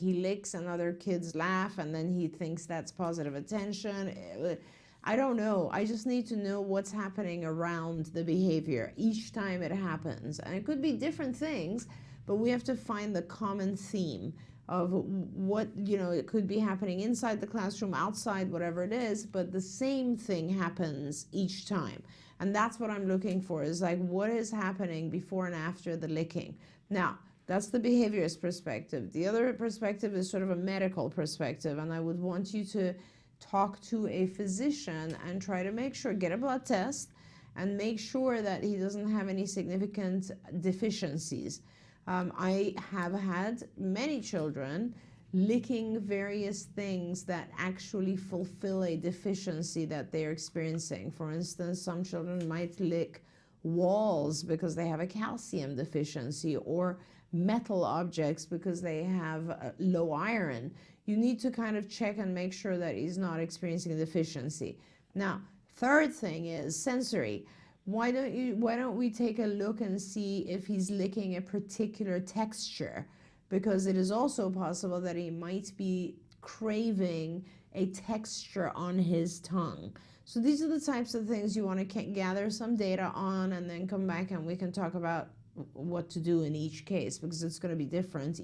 S5: licks and other kids laugh, and then he thinks that's positive attention. I don't know. I just need to know what's happening around the behavior each time it happens. And it could be different things, but we have to find the common theme of what, it could be happening inside the classroom, outside, whatever it is, but the same thing happens each time. And that's what I'm looking for, is like, what is happening before and after the licking? Now, that's the behaviorist perspective. The other perspective is sort of a medical perspective, and I would want you to talk to a physician and try to make sure, get a blood test, and make sure that he doesn't have any significant deficiencies. I have had many children licking various things that actually fulfill a deficiency that they're experiencing. For instance, some children might lick walls because they have a calcium deficiency, or metal objects because they have low iron. You need to kind of check and make sure that he's not experiencing a deficiency. Now, third thing is sensory. Why don't we take a look and see if he's licking a particular texture? Because it is also possible that he might be craving a texture on his tongue. So these are the types of things you want to gather some data on, and then come back and we can talk about what to do in each case, because it's going to be different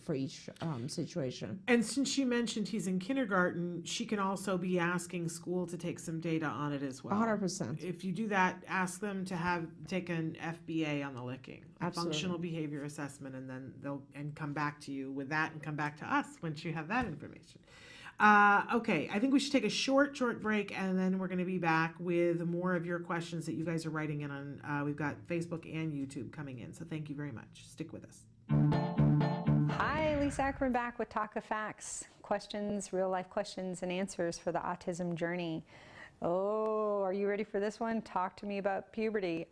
S5: for each situation.
S2: And since she mentioned he's in kindergarten, she can also be asking school to take some data on it as well.
S5: 100%.
S2: If you do that, ask them to take an FBA on the licking,
S5: Absolutely.
S2: functional behavior assessment, and then they'll come back to you with that, and come back to us once you have that information. Okay, I think we should take a short break, and then we're going to be back with more of your questions that you guys are writing in on. We've got Facebook and YouTube coming in, so thank you very much. Stick with us.
S8: Hi, Lisa Ackerman back with Talk of Facts. Questions, real life questions and answers for the autism journey. Oh, are you ready for this one? Talk to me about puberty.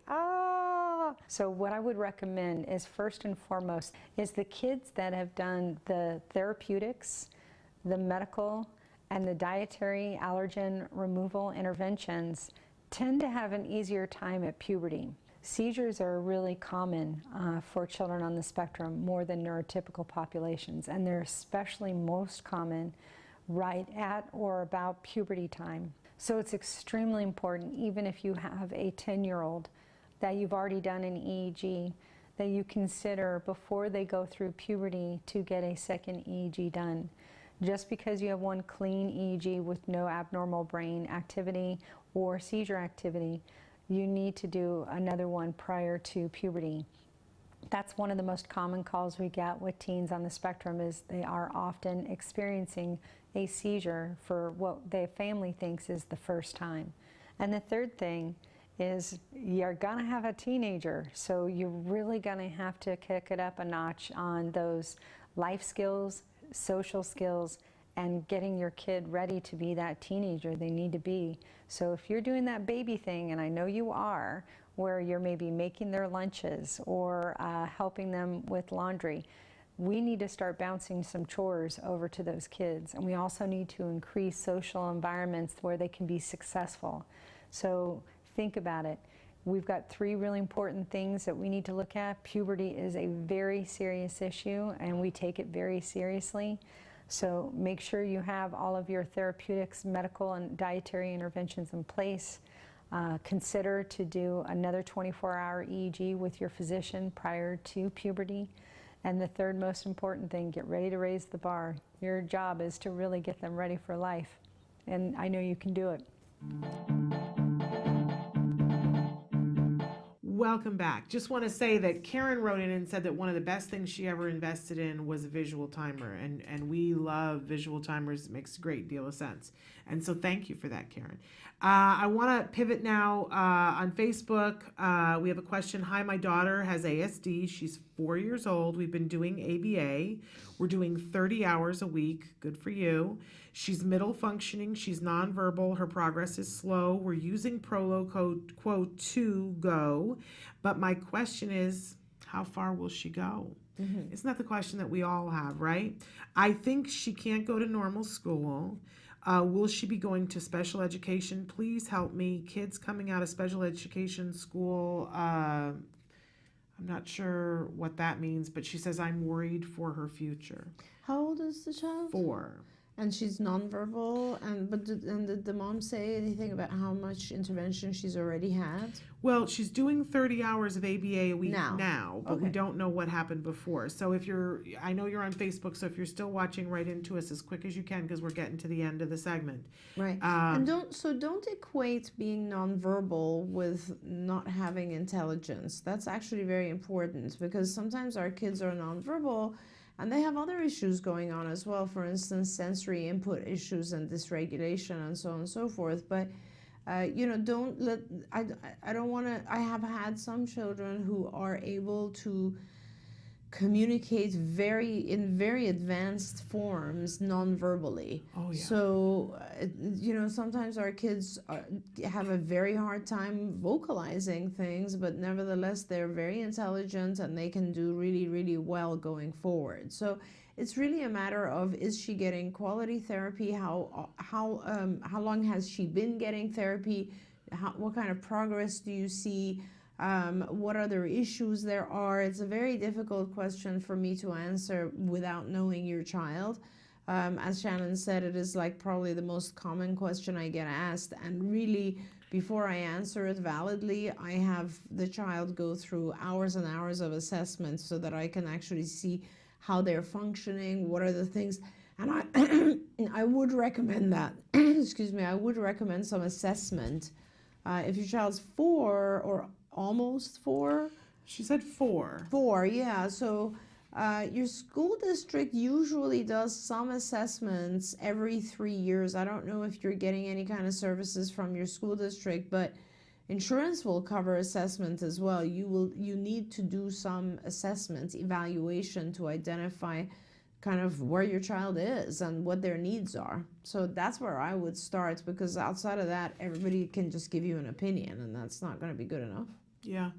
S8: So what I would recommend is, first and foremost, is the kids that have done the therapeutics, the medical, and the dietary allergen removal interventions tend to have an easier time at puberty. Seizures are really common for children on the spectrum, more than neurotypical populations, and they're especially most common right at or about puberty time. So it's extremely important, even if you have a 10-year-old, that you've already done an EEG, that you consider before they go through puberty to get a second EEG done. Just because you have one clean EEG with no abnormal brain activity or seizure activity, you need to do another one prior to puberty. That's one of the most common calls we get with teens on the spectrum, is they are often experiencing a seizure for what their family thinks is the first time. And the third thing is, you're gonna have a teenager, so you're really gonna have to kick it up a notch on those life skills, social skills, and getting your kid ready to be that teenager they need to be. So if you're doing that baby thing, and I know you are, where you're maybe making their lunches or helping them with laundry, we need to start bouncing some chores over to those kids. And we also need to increase social environments where they can be successful. So think about it. We've got 3 really important things that we need to look at. Puberty is a very serious issue, and we take it very seriously. So make sure you have all of your therapeutics, medical, and dietary interventions in place. Consider to do another 24-hour EEG with your physician prior to puberty. And the third most important thing, get ready to raise the bar. Your job is to really get them ready for life. And I know you can do it.
S2: Welcome back. Just want to say that Karen wrote in and said that one of the best things she ever invested in was a visual timer. And we love visual timers. It makes a great deal of sense. And so thank you for that, Karen. I want to pivot now on Facebook. We have a question. Hi, my daughter has ASD. She's 4 years old. We've been doing ABA. We're doing 30 hours a week. Good for you. She's middle functioning. She's nonverbal. Her progress is slow. We're using Prolo quote to go. But my question is, how far will she go? Mm-hmm. Isn't that the question that we all have, right? I think she can't go to normal school. Will she be going to special education? Please help me. Kids coming out of special education school, I'm not sure what that means, but she says, I'm worried for her future.
S5: How old is the child?
S2: 4.
S5: And she's nonverbal, did the mom say anything about how much intervention she's already had?
S2: Well, she's doing 30 hours of ABA a week now, but
S5: Okay.
S2: we don't know what happened before. So I know you're on Facebook, so if you're still watching, write into us as quick as you can, because we're getting to the end of the segment.
S5: Right. And don't equate being nonverbal with not having intelligence. That's actually very important, because sometimes our kids are nonverbal and they have other issues going on as well. For instance, sensory input issues and dysregulation and so on and so forth. But don't let, I don't want to, I have had some children who are able to communicate in very advanced forms non-verbally.
S2: Oh, yeah.
S5: So, sometimes our kids have a very hard time vocalizing things, but nevertheless, they're very intelligent and they can do really, really well going forward. So it's really a matter of, is she getting quality therapy? How long has she been getting therapy? What kind of progress do you see? What other issues there are? It's a very difficult question for me to answer without knowing your child. As Shannon said, it is like probably the most common question I get asked, and really, before I answer it validly, I have the child go through hours and hours of assessment so that I can actually see how they're functioning, what are the things, and I would recommend that. Excuse me, I would recommend some assessment. If your child's 4 or almost 4.
S2: She said 4.
S5: 4, yeah. So your school district usually does some assessments every 3 years. I don't know if you're getting any kind of services from your school district, but insurance will cover assessment as well. You need to do some assessment evaluation to identify kind of where your child is and what their needs are. So that's where I would start, because outside of that, everybody can just give you an opinion, and that's not going to be good enough.
S2: Yeah.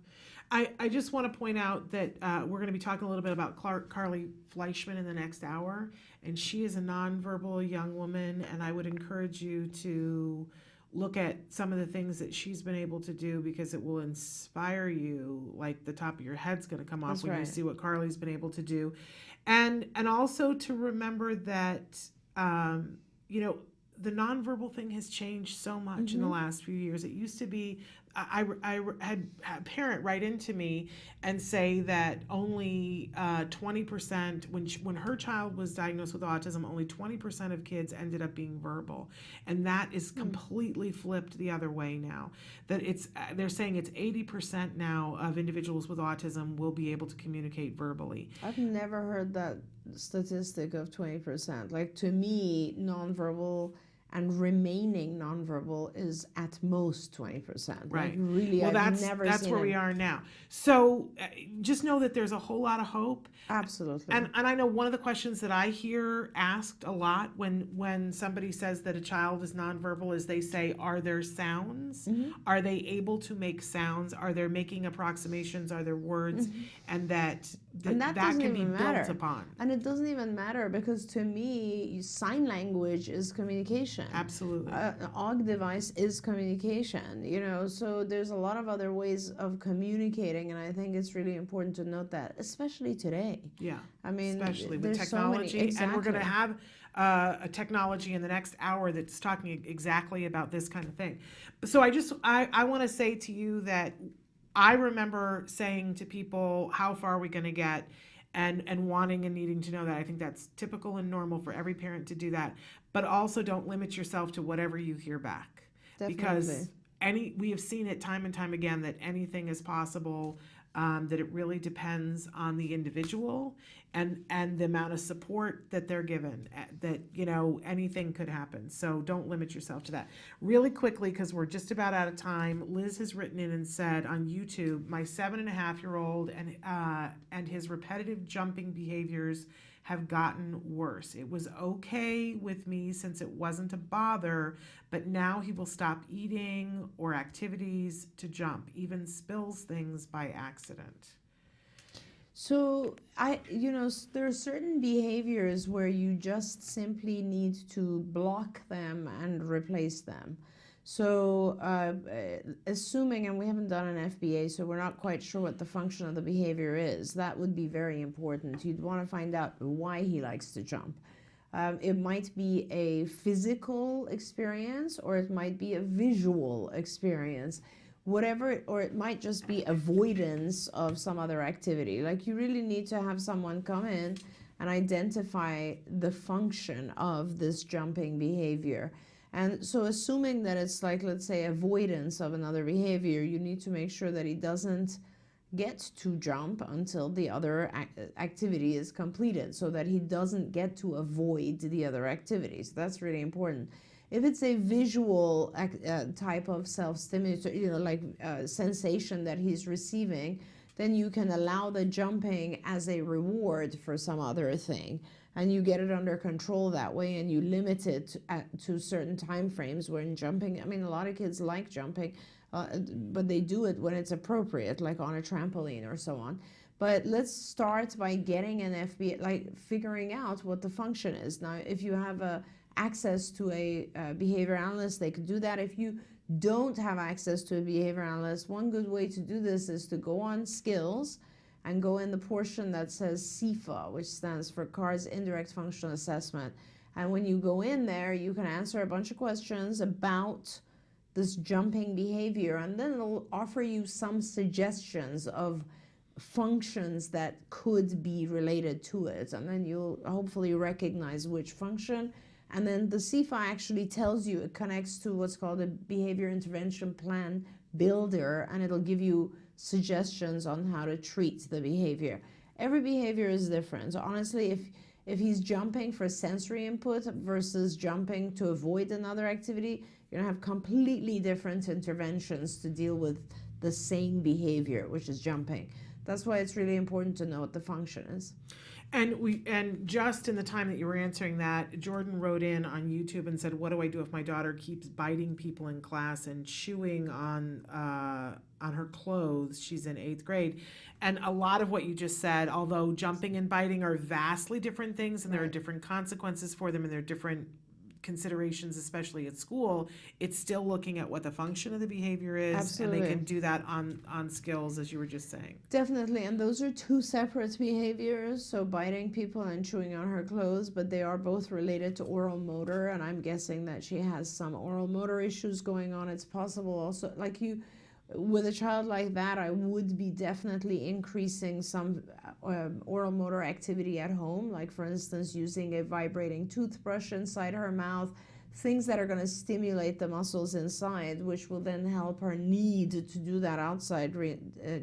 S2: I just want to point out that we're going to be talking a little bit about Carly Fleischman in the next hour, and she is a nonverbal young woman, and I would encourage you to look at some of the things that she's been able to do, because it will inspire you. Like the top of your head's going to come off
S5: That's
S2: when you
S5: right.
S2: see what Carly's been able to do, and also to remember that you know, the nonverbal thing has changed so much in the last few years. It used to be, I had a parent write into me and say that only 20%, when her child was diagnosed with autism, only 20% of kids ended up being verbal. And that is completely flipped the other way now. That they're saying it's 80% now of individuals with autism will be able to communicate verbally.
S5: I've never heard that statistic of 20%. Like, to me, nonverbal and remaining nonverbal is at most 20%.
S2: Right.
S5: Like, really,
S2: well,
S5: I've never
S2: that's
S5: seen
S2: where
S5: it.
S2: we are now. So just know that there's a whole lot of hope.
S5: Absolutely.
S2: And I know one of the questions that I hear asked a lot when somebody says that a child is nonverbal is they say, are there sounds? Are they able to make sounds? Are they making approximations? Are there words? And that
S5: doesn't
S2: can be
S5: even
S2: built
S5: matter.
S2: upon.
S5: And it doesn't even matter, because to me, sign language is communication.
S2: Absolutely.
S5: An OG device is communication, you know, so there's a lot of other ways of communicating, and I think it's really important to note that, especially today.
S2: Yeah.
S5: I mean,
S2: especially with
S5: there's so many-
S2: technology. And we're going to
S5: exactly.
S2: have a technology in the next hour that's talking exactly about this kind of thing. So I want to say to you that I remember saying to people, how far are we going to get? And wanting and needing to know that. I think that's typical and normal for every parent to do that. But also don't limit yourself to whatever you hear back. Because we have seen it time and time again that anything is possible, that it really depends on the individual and the amount of support that they're given, that, you know, anything could happen. So don't limit yourself to that. Really quickly, because we're just about out of time, Liz has written in and said on YouTube, my 7.5-year-old and his repetitive jumping behaviors have gotten worse. It was okay with me since it wasn't a bother, but now he will stop eating or activities to jump, even spills things by accident.
S5: So there are certain behaviors where you just simply need to block them and replace them. So assuming, and we haven't done an FBA, so we're not quite sure what the function of the behavior is, that would be very important. You'd want to find out why he likes to jump. It might be a physical experience, or it might be a visual experience. Whatever, or it might just be avoidance of some other activity. Like, you really need to have someone come in and identify the function of this jumping behavior. And so assuming that it's like, let's say, avoidance of another behavior, you need to make sure that he doesn't get to jump until the other activity is completed, so that he doesn't get to avoid the other activities. That's really important. If it's a visual type of self-stimulation, like sensation that he's receiving, then you can allow the jumping as a reward for some other thing. And you get it under control that way, and you limit it to certain time frames when jumping. I mean, a lot of kids like jumping, but they do it when it's appropriate, like on a trampoline or so on. But let's start by getting an FBA, like figuring out what the function is. Now, if you have access to a behavior analyst, they could do that. If you don't have access to a behavior analyst, one good way to do this is to go on skills and go in the portion that says CFA, which stands for CARS Indirect Functional Assessment. And when you go in there, you can answer a bunch of questions about this jumping behavior, and then it'll offer you some suggestions of functions that could be related to it. And then you'll hopefully recognize which function. And then the CFA actually tells you, it connects to what's called a behavior intervention plan builder, and it'll give you suggestions on how to treat the behavior. Every behavior is different. So honestly, if he's jumping for sensory input versus jumping to avoid another activity, you're gonna have completely different interventions to deal with the same behavior, which is jumping. That's why it's really important to know what the function is.
S2: And just in the time that you were answering that, Jordan wrote in on YouTube and said, "What do I do if my daughter keeps biting people in class and chewing on her clothes?" She's in 8th grade, and a lot of what you just said, although jumping and biting are vastly different things, and there are different consequences for them, and there are different considerations, especially at school, it's still looking at what the function of the behavior is.
S5: Absolutely.
S2: And they can do that on skills, as you were just saying.
S5: Definitely, and those are two separate behaviors, so biting people and chewing on her clothes, but they are both related to oral motor, and I'm guessing that she has some oral motor issues going on. It's possible also, like you, with a child like that, I would be definitely increasing some oral motor activity at home, like for instance using a vibrating toothbrush inside her mouth, things that are going to stimulate the muscles inside, which will then help her need to do that outside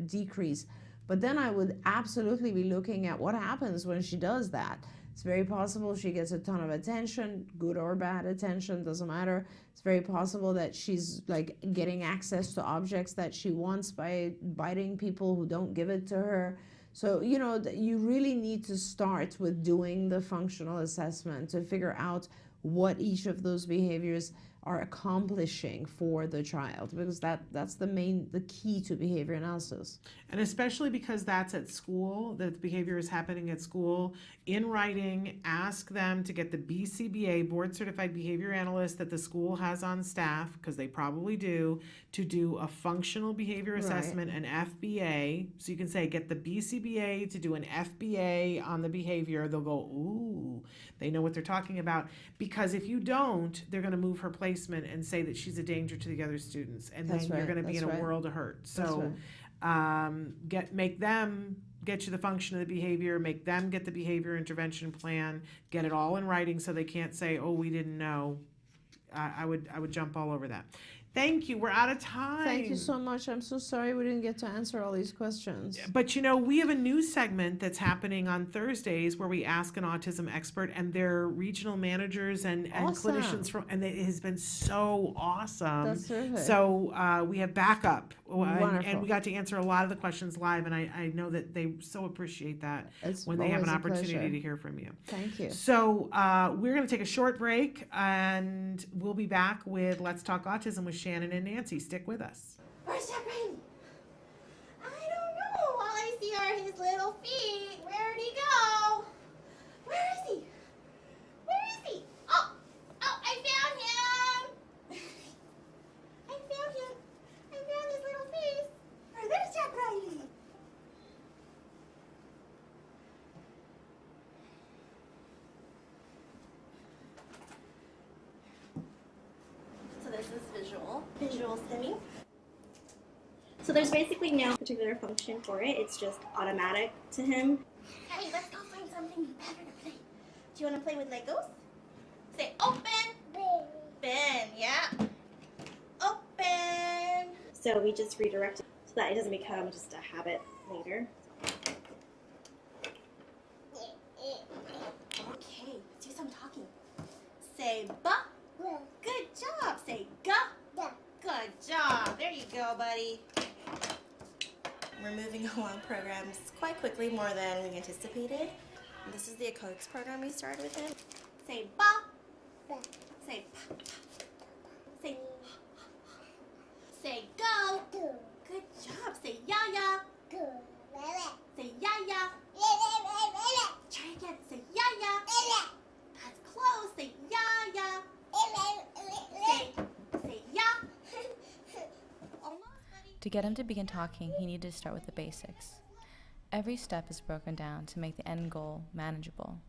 S5: decrease. But then I would absolutely be looking at what happens when she does that. It's very possible she gets a ton of attention, good or bad attention, doesn't matter. It's very possible that she's like getting access to objects that she wants by biting people who don't give it to her. So, you know, you really need to start with doing the functional assessment to figure out what each of those behaviors are accomplishing for the child, because that's the key to behavior analysis.
S2: And especially because that's at school, that the behavior is happening at school, in writing, ask them to get the BCBA, Board Certified Behavior Analyst, that the school has on staff, because they probably do, to do a functional behavior assessment, an FBA. So you can say, get the BCBA to do an FBA on the behavior. They'll go, ooh, they know what they're talking about. Because if you don't, they're going to move her placement and say that she's a danger to the other students. And then you're going to be in a world of hurt. So make them get you the function of the behavior, make them get the behavior intervention plan, get it all in writing so they can't say, oh, we didn't know. I would jump all over that. Thank you. We're out of time.
S5: Thank you so much. I'm so sorry we didn't get to answer all these questions.
S2: But you know, we have a new segment that's happening on Thursdays where we ask an autism expert, and their regional managers and clinicians from, and it has been so awesome.
S5: That's terrific.
S2: So we have backup, and we
S5: Wonderful.
S2: got to answer a lot of the questions live, and I know that they so appreciate that
S5: It's
S2: when they have an
S5: always a
S2: opportunity
S5: pleasure.
S2: to hear from you.
S5: Thank you.
S2: So we're going to take a short break, and we'll be back with Let's Talk Autism with Shannon and Nancy. Stick with us.
S9: Where's that rain? I don't know. All I see are his little feet. Where'd he go? Where is he? Where is he? Oh, I found him. I found him. I found his little face. Where's Jack Riley? So this is visual stimming. So there's basically no particular function for it. It's just automatic to him. Hey, let's go find something better to play. Do you want to play with Legos? Say open. Ben, yeah. Open. So we just redirect it so that it doesn't become just a habit later. Okay, let's do some talking. Say ba. Good job. Say ga. Good job. There you go, buddy. We're moving along programs quite quickly, more than we anticipated. This is the Acotics program we started with him. Say ba. Say pa. Say say go. Good job. Say ya ya. Say ya ya. Try again. Say ya ya. That's close. Say ya ya. Say ya. Almost, buddy.
S10: To get him to begin talking, he needed to start with the basics. Every step is broken down to make the end goal manageable.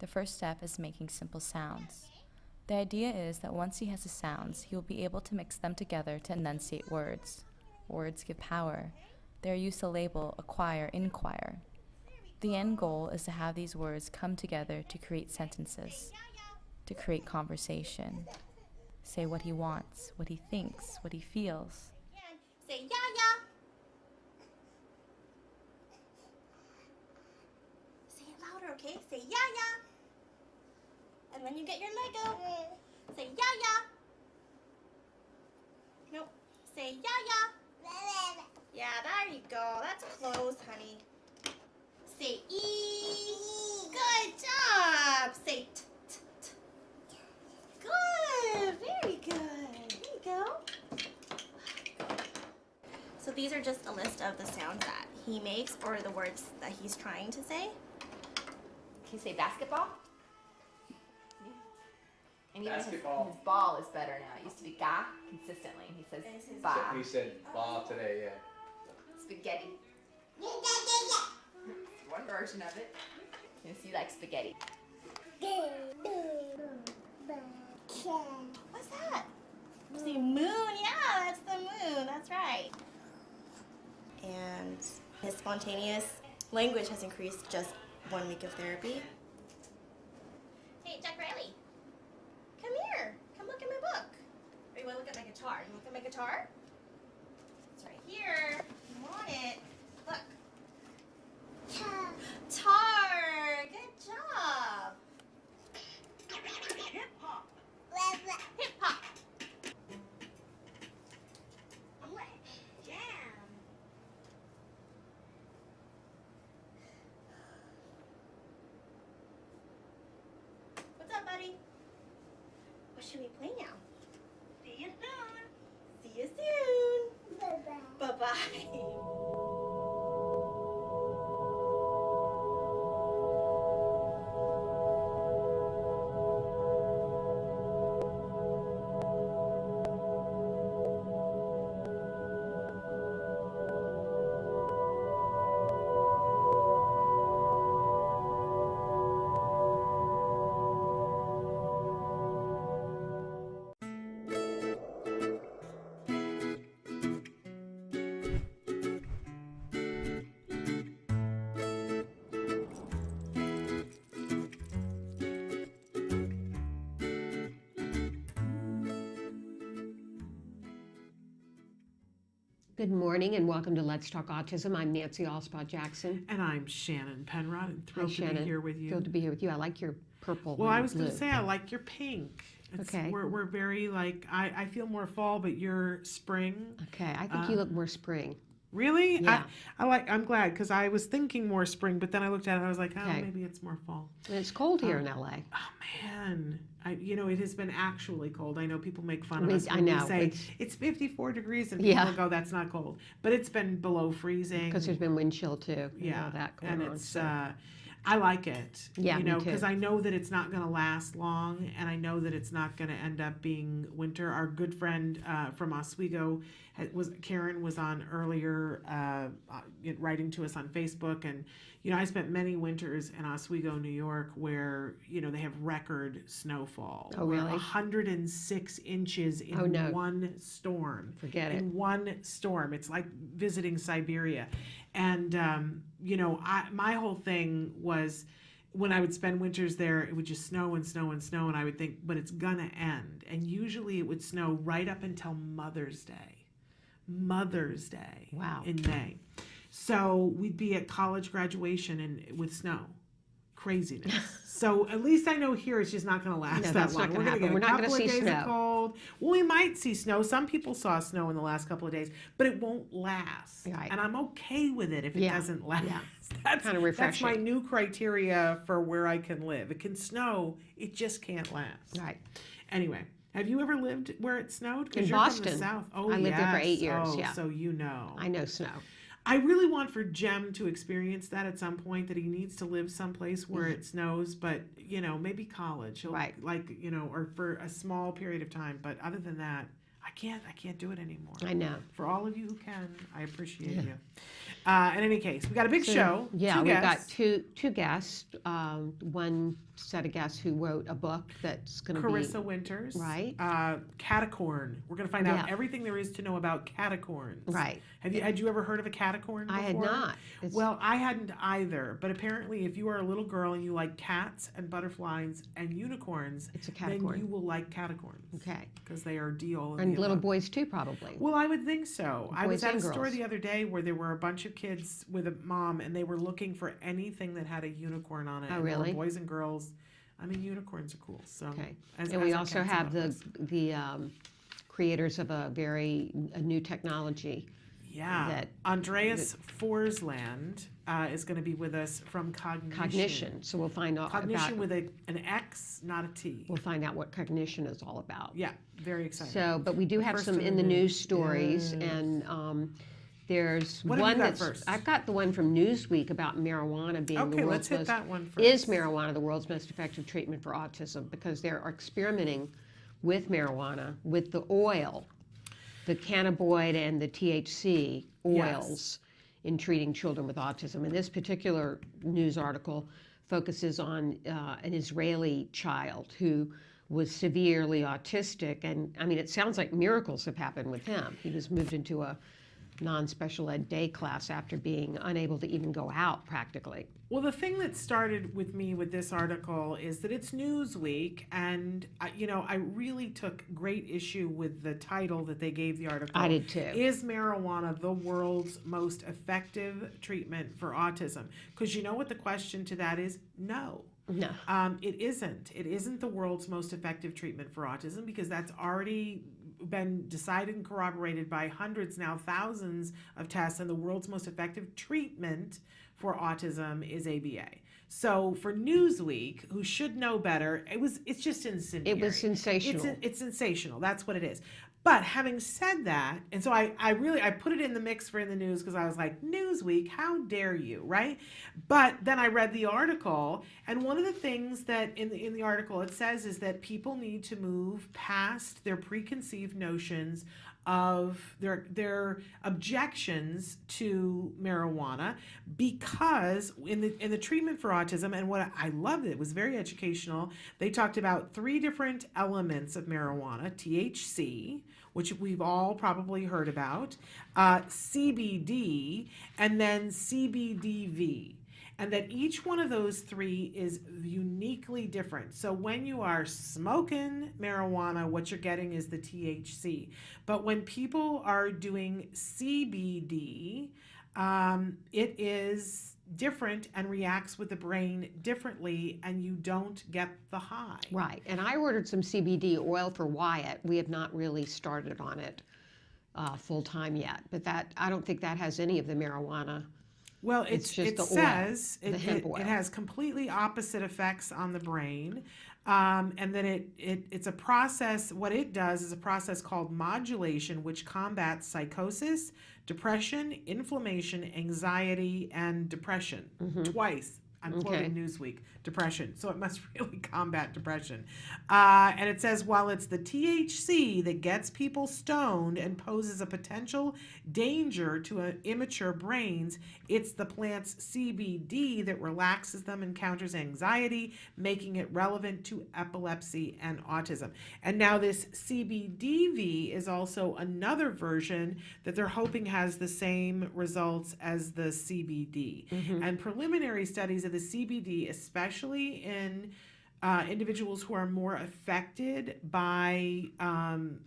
S10: The first step is making simple sounds. The idea is that once he has the sounds, he will be able to mix them together to enunciate words. Words give power. They are used to label, acquire, inquire. The end goal is to have these words come together to create sentences, to create conversation. Say what he wants, what he thinks, what he feels.
S9: Say ya ya. Say it louder, okay? Say ya ya. And then you get your Lego. Say ya ya. Nope. Say ya ya. Yeah, there you go. That's close, honey. Say e. these are just a list of the sounds that he makes or the words that he's trying to say.
S11: Can you say basketball? And even his ball is better now. It used to be ga consistently. He says ba.
S12: He said ball today, yeah.
S11: Spaghetti. One version of it. Yes, you like spaghetti.
S9: What's that? It's the moon. Yeah, that's the moon. That's right. And his spontaneous language has increased just 1 week of therapy. Hey, Jack Riley. Come here. Come look at my book. Or you want to look at my guitar? You look at my guitar? It's right here. You want it. Look. Tar. Good job. Hip hop. Hip hop. Jam. What's up, buddy? What should we play now? See you soon. See you soon. Bye-bye. Bye-bye.
S13: Good morning and welcome to Let's Talk Autism. I'm Nancy Allspaw Jackson.
S2: And I'm Shannon Penrod, and thrilled
S13: Hi,
S2: to
S13: Shannon.
S2: be here with you.
S13: Thrilled to be here with you. I like your purple.
S2: Well,
S13: and
S2: I was going
S13: blue.
S2: to say I like your pink.
S13: Okay.
S2: We're very like I feel more fall, but you're spring.
S13: Okay, I think you look more spring.
S2: Really?
S13: Yeah.
S2: I'm glad because I was thinking more spring, but then I looked at it and I was like, oh,
S13: Okay.
S2: maybe it's more fall.
S13: And it's cold here in LA.
S2: Oh man, it has been actually cold. I know people make fun of us
S13: I
S2: when
S13: know.
S2: we say it's 54 degrees and people go, that's not cold, but it's been below freezing
S13: Because there's been wind chill too.
S2: Yeah,
S13: that going
S2: and
S13: on,
S2: it's
S13: so.
S2: I like it.
S13: Yeah, me too.
S2: Because I know that it's not going to last long, and I know that it's not going to end up being winter. Our good friend from Oswego Karen was on earlier, writing to us on Facebook, and I spent many winters in Oswego, New York, where they have record snowfall.
S13: Oh, really?
S2: 106 inches in one storm.
S13: Forget it.
S2: In one storm, it's like visiting Siberia. And, my whole thing was when I would spend winters there, it would just snow and snow and snow. And I would think, but it's going to end. And usually it would snow right up until Mother's Day.
S13: Wow.
S2: In May. So we'd be at college graduation with snow. Craziness. So at least I know here it's just not going to last that
S13: that's
S2: long.
S13: not gonna
S2: We're
S13: happen.
S2: going to get a
S13: We're not
S2: couple
S13: gonna
S2: of
S13: see
S2: days
S13: snow.
S2: of cold. Well, we might see snow. Some people saw snow in the last couple of days, but it won't last.
S13: Right.
S2: And I'm okay with it if it doesn't last.
S13: Yeah.
S2: That's
S13: kind of refreshing.
S2: That's my new criteria for where I can live. It can snow. It just can't last.
S13: Right.
S2: Anyway, have you ever lived where it snowed? 'Cause
S13: In
S2: you're
S13: Boston.
S2: From the South. Oh,
S13: I lived there for 8
S2: yes.
S13: years.
S2: Oh,
S13: yeah.
S2: So you know.
S13: I know snow.
S2: I really want for Jem to experience that at some point, that he needs to live someplace where it snows, but, maybe college. He'll,
S13: Right.
S2: Or for a small period of time. But other than that, I can't do it anymore.
S13: I know.
S2: For all of you who can, I appreciate you. In any case, we got a big show.
S13: Yeah,
S2: Two
S13: we've got
S2: guests.
S13: two guests. One set of guests who wrote a book that's going to be
S2: Carissa Winters.
S13: Right.
S2: Catacorn. We're going to find out everything there is to know about catacorns.
S13: Right.
S2: Had you ever heard of a catacorn before?
S13: I had not.
S2: Well, I hadn't either. But apparently, if you are a little girl and you like cats and butterflies and unicorns,
S13: It's a
S2: then
S13: catacorn.
S2: you will like catacorns.
S13: Okay.
S2: Because they are deal.
S13: And little boys too, probably.
S2: Well, I would think so. I was
S13: Boys
S2: at a
S13: and
S2: store
S13: girls.
S2: the other day where there were a bunch of kids with a mom, and they were looking for anything that had a unicorn on it.
S13: Oh,
S2: And there were
S13: really?
S2: boys and girls. I mean, unicorns are cool. So,
S13: Okay.
S2: as
S13: And we
S2: are
S13: also
S2: cats
S13: have
S2: and
S13: the creators of a new technology.
S2: Yeah,
S13: that-
S2: Andreas Forsland is going to be with us from Cognition.
S13: So we'll find out
S2: Cognition
S13: about,
S2: with an X, not a T.
S13: we'll find out what cognition is all about.
S2: Yeah, very exciting.
S13: So, but we do
S2: But
S13: have
S2: first
S13: some
S2: in
S13: in
S2: the
S13: the
S2: news.
S13: news stories,
S2: Yes.
S13: and There's
S2: What have
S13: one
S2: you got
S13: that's
S2: first?
S13: I've got the one from Newsweek about marijuana being the
S2: Okay,
S13: world's
S2: let's hit
S13: most
S2: that one first.
S13: is marijuana the world's most effective treatment for autism, because they're experimenting with marijuana with the oil, the cannabinoid and the THC oils in treating children with autism. And this particular news article focuses on an Israeli child who was severely autistic, and I mean, it sounds like miracles have happened with him. He was moved into a non-special ed day class after being unable to even go out practically.
S2: Well, the thing that started with me with this article is that it's Newsweek, and I really took great issue with the title that they gave the article.
S13: I did too.
S2: Is marijuana the world's most effective treatment for autism? Because you know what the question to that is? No.
S13: No.
S2: It isn't. It isn't the world's most effective treatment for autism, because that's already been decided and corroborated by hundreds, now thousands of tests, and the world's most effective treatment for autism is ABA. So for Newsweek, who should know better, it's just incendiary.
S13: It was sensational.
S2: It's sensational. That's what it is. But having said that, and so I put it in the mix for in the news because I was like, Newsweek, how dare you, right? But then I read the article, and one of the things that in the article it says is that people need to move past their preconceived notions of their objections to marijuana, because in the treatment for autism, and what I loved, it was very educational. They talked about 3 different elements of marijuana: THC, which we've all probably heard about, CBD, and then CBDV. And that each one of those 3 is uniquely different. So when you are smoking marijuana, what you're getting is the THC. But when people are doing CBD, it is different and reacts with the brain differently, and you don't get the high.
S13: Right. And I ordered some CBD oil for Wyatt. We have not really started on it full time yet, but I don't think that has any of the marijuana.
S2: Well, it says
S13: the hemp oil.
S2: It has completely opposite effects on the brain. And then it's a process. What it does is a process called modulation, which combats psychosis, depression, inflammation, anxiety, and depression. Twice. I'm quoting Newsweek, depression. So it must really combat depression. And it says, while it's the THC that gets people stoned and poses a potential danger to immature brains, it's the plant's CBD that relaxes them and counters anxiety, making it relevant to epilepsy and autism. And now this CBDV is also another version that they're hoping has the same results as the CBD. And preliminary studies of the CBD, especially in individuals who are more affected by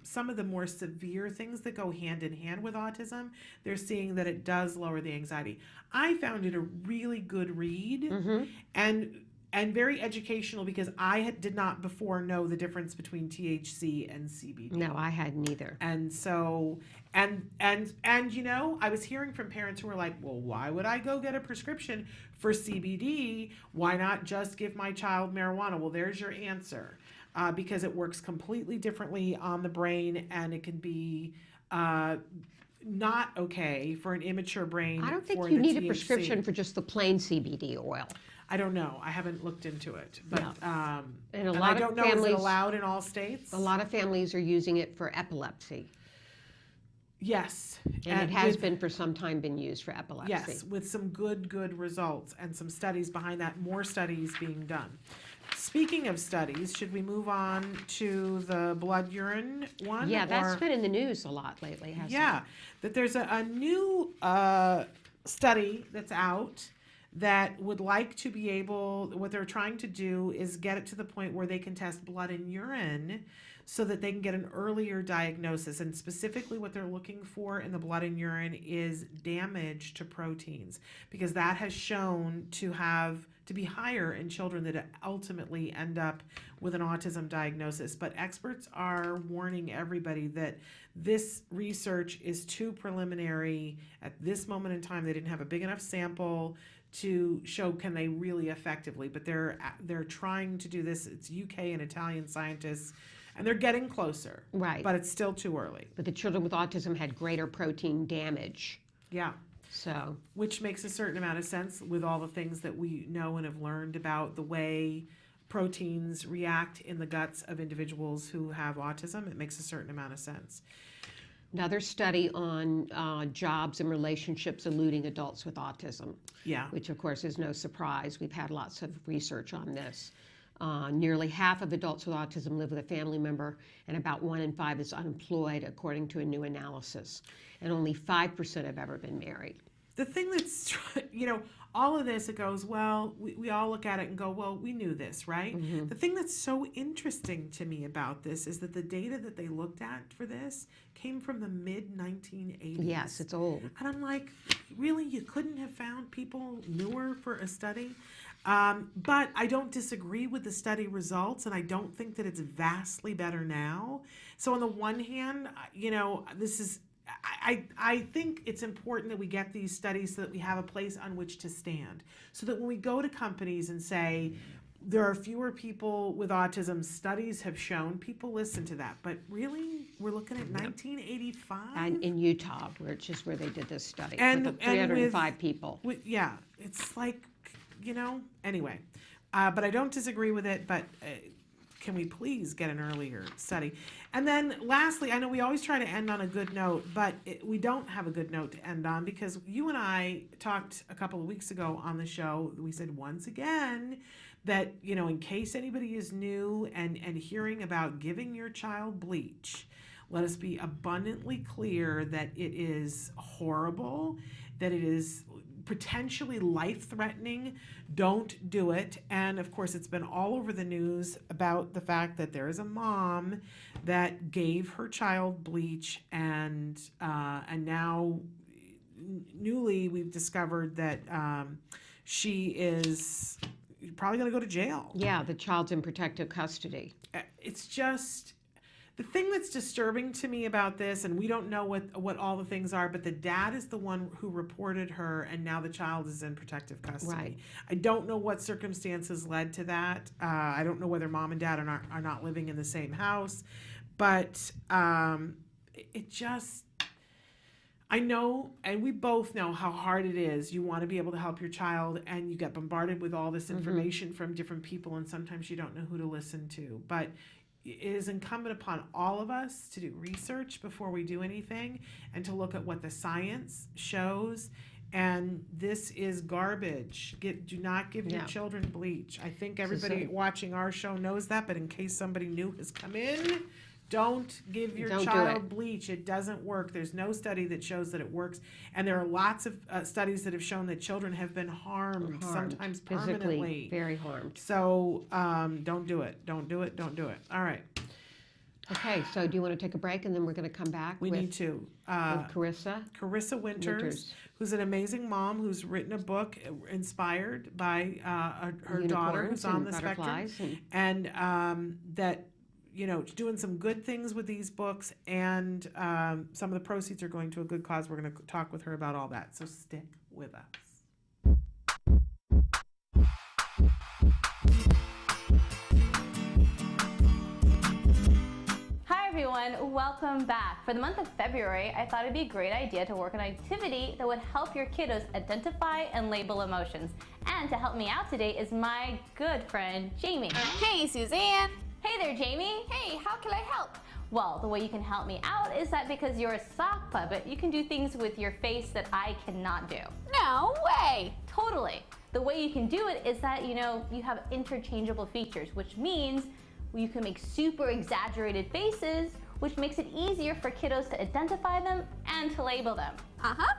S2: some of the more severe things that go hand in hand with autism, they're seeing that it does lower the anxiety. I found it a really good read and very educational, because I did not before know the difference between THC and CBD.
S13: No, I hadn't either.
S2: And so, and I was hearing from parents who were like, well, why would I go get a prescription for CBD? Why not just give my child marijuana? Well, there's your answer. Because it works completely differently on the brain, and it can be not okay for an immature brain.
S13: I don't think
S2: for
S13: you
S2: the
S13: need
S2: THC.
S13: a prescription for just the plain CBD oil.
S2: I don't know. I haven't looked into it, but
S13: And
S2: I don't know, is it allowed in all states?
S13: A lot of families are using it for epilepsy.
S2: Yes.
S13: And it has been for some time been used for epilepsy.
S2: Yes, with some good results and some studies behind that, more studies being done. Speaking of studies, should we move on to the blood urine one?
S13: Yeah, that's been in the news a lot lately, hasn't it?
S2: Yeah, that there's a new study that's out that would like to be able, what they're trying to do is get it to the point where they can test blood and urine so that they can get an earlier diagnosis. And specifically what they're looking for in the blood and urine is damage to proteins, because that has shown to be higher in children that ultimately end up with an autism diagnosis. But experts are warning everybody that this research is too preliminary at this moment in time. They didn't have a big enough sample to show can they really effectively, but they're trying to do this. It's UK and Italian scientists, and they're getting closer.
S13: Right.
S2: But it's still too early.
S13: But the children with autism had greater protein damage
S2: Yeah.
S13: So,
S2: which makes a certain amount of sense with all the things that we know and have learned about the way proteins react in the guts of individuals who have autism. It makes a certain amount of sense.
S13: another study on jobs and relationships eluding adults with autism.
S2: Yeah.
S13: Which, of course, is no surprise. We've had lots of research on this. Nearly half of adults with autism live with a family member, and about 1 in 5 is unemployed, according to a new analysis. And only 5% have ever been married.
S2: The thing that's, all of this, it goes, well, we all look at it and go, well, we knew this, right?
S13: Mm-hmm.
S2: The thing that's so interesting to me about this is that the data that they looked at for this came from the mid-1980s.
S13: Yes, it's old.
S2: And I'm like, really? You couldn't have found people newer for a study? But I don't disagree with the study results, and I don't think that it's vastly better now. So on the one hand, this is, I think it's important that we get these studies so that we have a place on which to stand. So that when we go to companies and say, there are fewer people with autism, studies have shown, people listen to that. But really, we're looking at 1985?
S13: And in Utah, which is where they did this study,
S2: and
S13: with 305 people.
S2: Yeah, it's like, anyway. But I don't disagree with it, but can we please get an earlier study? And then lastly, I know we always try to end on a good note, but we don't have a good note to end on, because you and I talked a couple of weeks ago on the show. We said once again that, in case anybody is new and hearing about giving your child bleach, let us be abundantly clear that it is horrible, that it is potentially life-threatening. Don't do it. And of course, it's been all over the news about the fact that there is a mom that gave her child bleach, and now newly we've discovered that she is probably going to go to jail.
S13: Yeah, the child's in protective custody.
S2: It's just the thing that's disturbing to me about this, and we don't know what all the things are, but the dad is the one who reported her, and now the child is in protective custody.
S13: Right.
S2: I don't know what circumstances led to that. I don't know whether mom and dad are not living in the same house, but it just, I know, and we both know how hard it is. You want to be able to help your child, and you get bombarded with all this information from different people, and sometimes you don't know who to listen to. But it is incumbent upon all of us to do research before we do anything, and to look at what the science shows. And this is garbage. Do not give your children bleach. I think everybody watching our show knows that, but in case somebody new has come in, don't give your child bleach. It doesn't work. There's no study that shows that it works. And there are lots of studies that have shown that children have been harmed sometimes permanently.
S13: Physically, very harmed.
S2: So don't do it. Don't do it. Don't do it. All right.
S13: Okay, so do you want to take a break, and then we're going to come back
S2: We
S13: with,
S2: need to.
S13: with
S2: Carissa Winters, who's an amazing mom who's written a book inspired by her daughter who's on the spectrum. And that, doing some good things with these books, and some of the proceeds are going to a good cause. We're going to talk with her about all that. So stick with us.
S14: Everyone, welcome back. For the month of February, I thought it'd be a great idea to work on an activity that would help your kiddos identify and label emotions. And to help me out today is my good friend, Jamie.
S15: Hey, Suzanne.
S14: Hey there, Jamie.
S15: Hey, how can I help?
S14: Well, the way you can help me out is that because you're a sock puppet, you can do things with your face that I cannot do.
S15: No way.
S14: Totally. The way you can do it is that, you have interchangeable features, which means you can make super exaggerated faces, which makes it easier for kiddos to identify them and to label them.
S15: Uh-huh.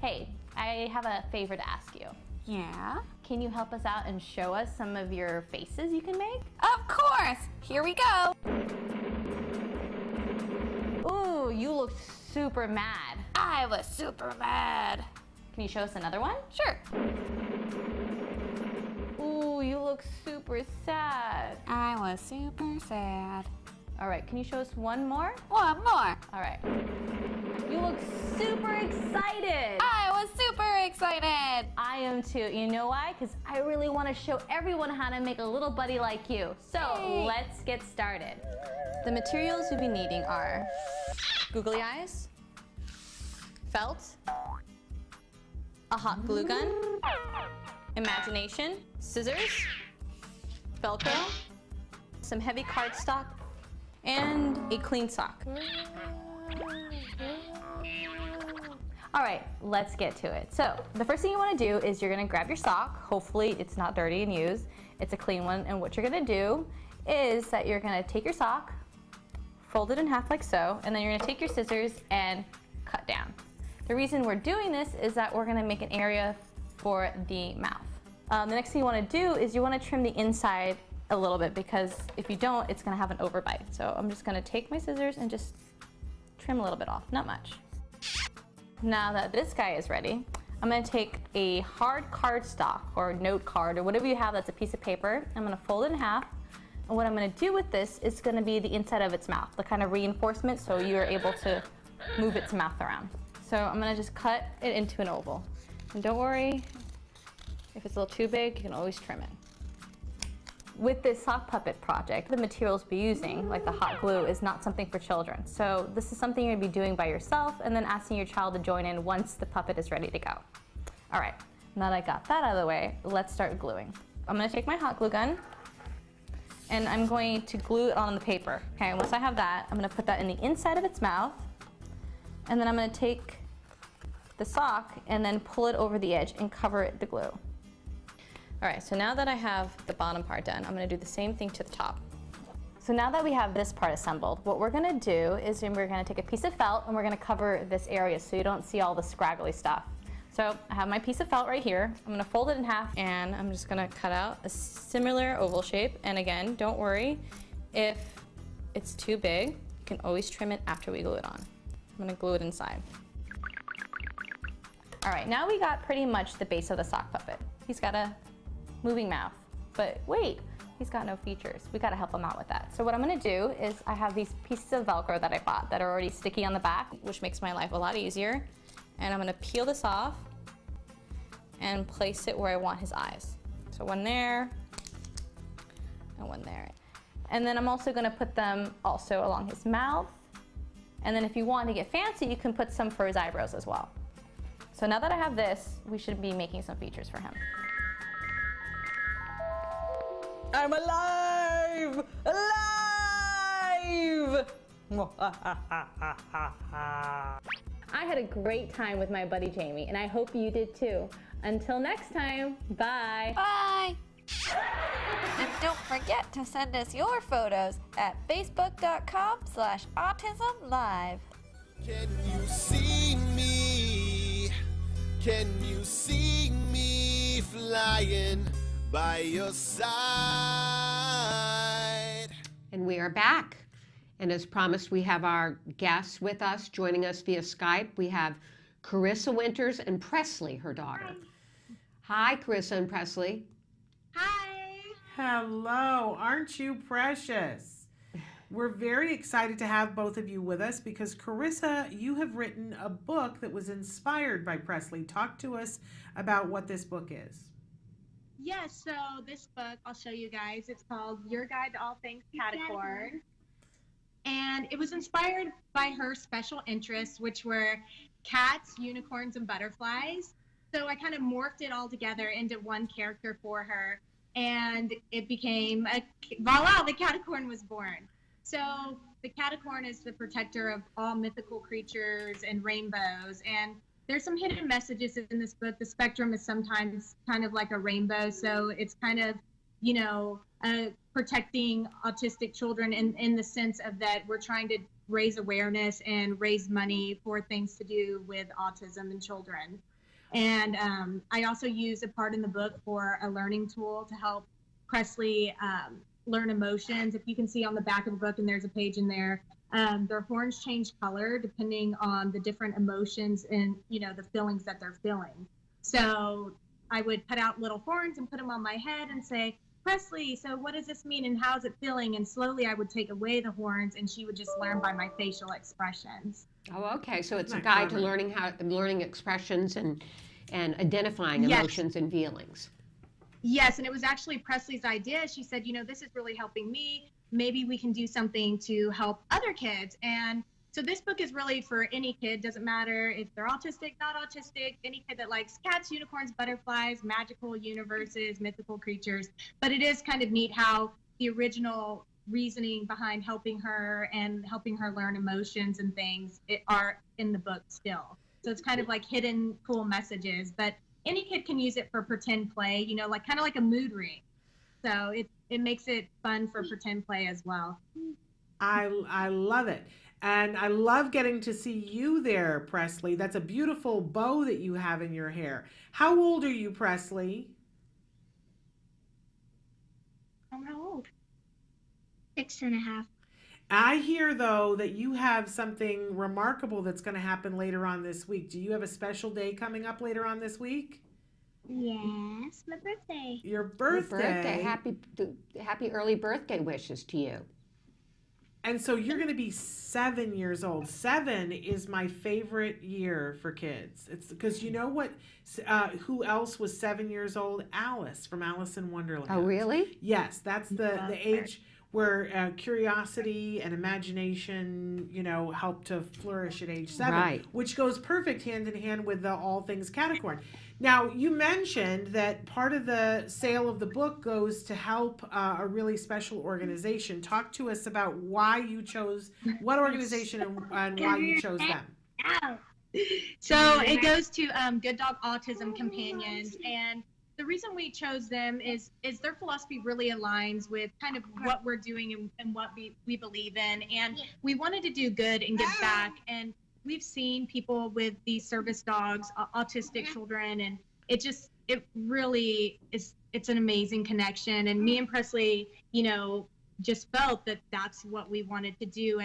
S14: Hey, I have a favor to ask you.
S15: Yeah?
S14: Can you help us out and show us some of your faces you can make?
S15: Of course! Here we go!
S14: Ooh, you look super mad.
S15: I was super mad.
S14: Can you show us another one?
S15: Sure.
S14: Ooh, you look super sad.
S15: I was super sad.
S14: All right, can you show us one more?
S15: One more.
S14: All right. You look super excited.
S15: I was super excited.
S14: I am too. You know why? Because I really want to show everyone how to make a little buddy like you. So let's get started.
S10: The materials you'll be needing are googly eyes, felt,
S14: a hot glue gun, imagination, scissors, Velcro, some heavy cardstock, and a clean sock. All right, let's get to it. So the first thing you want to do is you're going to grab your sock. Hopefully it's not dirty and used. It's a clean one. And what you're going to do is that you're going to take your sock, fold it in half like so, and then you're going to take your scissors and cut down. The reason we're doing this is that we're going to make an area for the mouth. The next thing you want to do is you want to trim the inside a little bit, because if you don't, it's going to have an overbite. So I'm just going to take my scissors and just trim a little bit off, not much. Now that this guy is ready, I'm going to take a hard cardstock or note card or whatever you have that's a piece of paper. I'm going to fold it in half. And what I'm going to do with this is going to be the inside of its mouth, the kind of reinforcement so you're able to move its mouth around. So I'm going to just cut it into an oval. And don't worry, if it's a little too big, you can always trim it. With this sock puppet project, the materials we'll be using, like the hot glue, is not something for children. So this is something you're going to be doing by yourself and then asking your child to join in once the puppet is ready to go. All right, now that I got that out of the way, let's start gluing. I'm going to take my hot glue gun and I'm going to glue it on the paper. Okay, once I have that, I'm going to put that in the inside of its mouth, and then I'm going to take the sock and then pull it over the edge and cover it with the glue. All right, so now that I have the bottom part done, I'm going to do the same thing to the top. So now that we have this part assembled, what we're going to do is we're going to take a piece of felt and we're going to cover this area so you don't see all the scraggly stuff. So I have my piece of felt right here. I'm going to fold it in half and I'm just going to cut out a similar oval shape. And again, don't worry if it's too big. You can always trim it after we glue it on. I'm going to glue it inside. All right, now we got pretty much the base of the sock puppet. He's got a moving mouth, but wait, he's got no features. We got to help him out with that. So what I'm going to do is I have these pieces of Velcro that I bought that are already sticky on the back, which makes my life a lot easier. And I'm going to peel this off and place it where I want his eyes. So one there and one there. And then I'm also going to put them also along his mouth. And then if you want to get fancy, you can put some for his eyebrows as well. So now that I have this, we should be making some features for him. I'm alive! Alive! I had a great time with my buddy Jamie, and I hope you did too. Until next time, bye!
S15: Bye! And don't forget to send us your photos at facebook.com/autism-live.
S16: Can you see me? Can you see me flying by your side?
S13: And we are back. And as promised, we have our guests with us, joining us via Skype. We have Carissa Winters and Presley, her daughter. Hi, Carissa and Presley.
S9: Hi.
S2: Hello, aren't you precious? We're very excited to have both of you with us because Carissa, you have written a book that was inspired by Presley. Talk to us about what this book is.
S17: Yes, so this book, I'll show you guys, it's called Your Guide to All Things Caticorn. And it was inspired by her special interests, which were cats, unicorns, and butterflies. So I kind of morphed it all together into one character for her. And it became, voila, the Caticorn was born. So the Caticorn is the protector of all mythical creatures and rainbows. And there's some hidden messages in this book. The spectrum is sometimes kind of like a rainbow. So it's kind of, you know, protecting autistic children in the sense of that we're trying to raise awareness and raise money for things to do with autism in children. And I also use a part in the book for a learning tool to help Presley learn emotions. If you can see on the back of the book, and there's a page in there, their horns change color depending on the different emotions and, you know, the feelings that they're feeling. So I would put out little horns and put them on my head and say, Presley, so what does this mean and how's it feeling? And slowly I would take away the horns and she would just learn by my facial expressions.
S13: Oh, okay. So it's a guide to learning expressions and identifying emotions and feelings.
S17: Yes, and it was actually Presley's idea. She said, you know, this is really helping me. Maybe we can do something to help other kids. And So this book is really for any kid, doesn't matter if they're autistic, not autistic, any kid that likes cats, unicorns, butterflies, magical universes, mythical creatures. But it is kind of neat how the original reasoning behind helping her and helping her learn emotions and things are in the book still. So it's kind of like hidden cool messages, but any kid can use it for pretend play, you know, like kind of like a mood ring. So it makes it fun for pretend play as well.
S2: I love it. And I love getting to see you there, Presley. That's a beautiful bow that you have in your hair. How old are you, Presley?
S17: I'm how old?
S18: 6.5.
S2: I hear, though, that you have something remarkable that's going to happen later on this week. Do you have a special day coming up later on this week?
S18: Yes, my birthday.
S2: Your birthday.
S13: Happy early birthday wishes to you.
S2: And so you're going to be 7 years old. 7 is my favorite year for kids. It's because you know what? Who else was 7 years old? Alice from Alice in Wonderland.
S13: Oh, really?
S2: Yes, that's the age where curiosity and imagination, you know, help to flourish at age 7,
S13: Right.
S2: which goes perfect hand in hand with the All Things Catacorn. Now, you mentioned that part of the sale of the book goes to help a really special organization. Talk to us about why you chose, what organization and why you chose them.
S17: So it goes to Good Dog Autism Companions, and the reason we chose them is their philosophy really aligns with kind of what we're doing and what we believe in, and we wanted to do good and give back. And we've seen people with these service dogs, autistic children, and it really is, it's an amazing connection. And me and Presley, you know, just felt that that's what we wanted to do.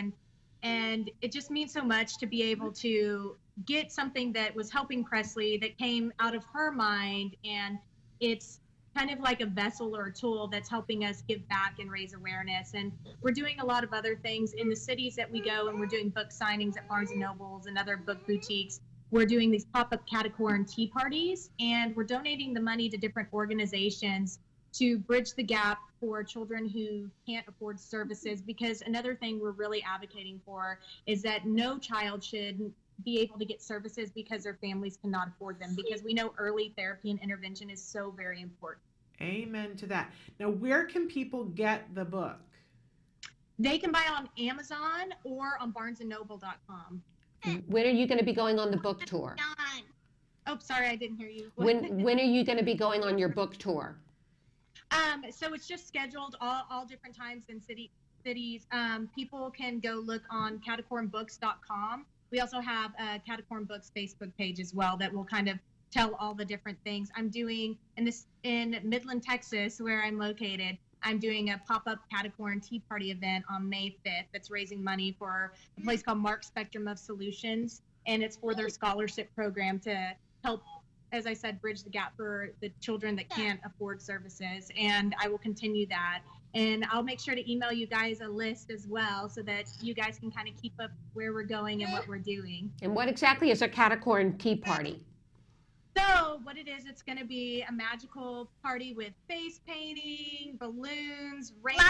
S17: And it just means so much to be able to get something that was helping Presley that came out of her mind, and it's kind of like a vessel or a tool that's helping us give back and raise awareness. And we're doing a lot of other things in the cities that we go, and we're doing book signings at Barnes & Nobles and other book boutiques. We're doing these pop-up Catacorn tea parties, and we're donating the money to different organizations to bridge the gap for children who can't afford services. Because another thing we're really advocating for is that no child should be able to get services because their families cannot afford them, because we know early therapy and intervention is so very important.
S2: Amen to that. Now, where can people get the book?
S17: They can buy on Amazon or on barnesandnoble.com.
S13: When are you going to be going on the book tour?
S17: Oh, sorry, I didn't hear you.
S13: When are you going to be going on your book tour?
S17: So it's just scheduled all different times in cities. People can go look on catacornbooks.com. We also have a Catacorn Books Facebook page as well that will kind of tell all the different things. I'm doing in Midland, Texas, where I'm located. I'm doing a pop-up Catacorn Tea Party event on May 5th that's raising money for a place called Mark Spectrum of Solutions, and it's for their scholarship program to help, as I said, bridge the gap for the children that can't afford services. And I will continue that. And I'll make sure to email you guys a list as well so that you guys can kind of keep up where we're going and what we're doing.
S13: And what exactly is a Catacorn Tea Party?
S17: So what it is, it's going to be a magical party with face painting, balloons, rainbows.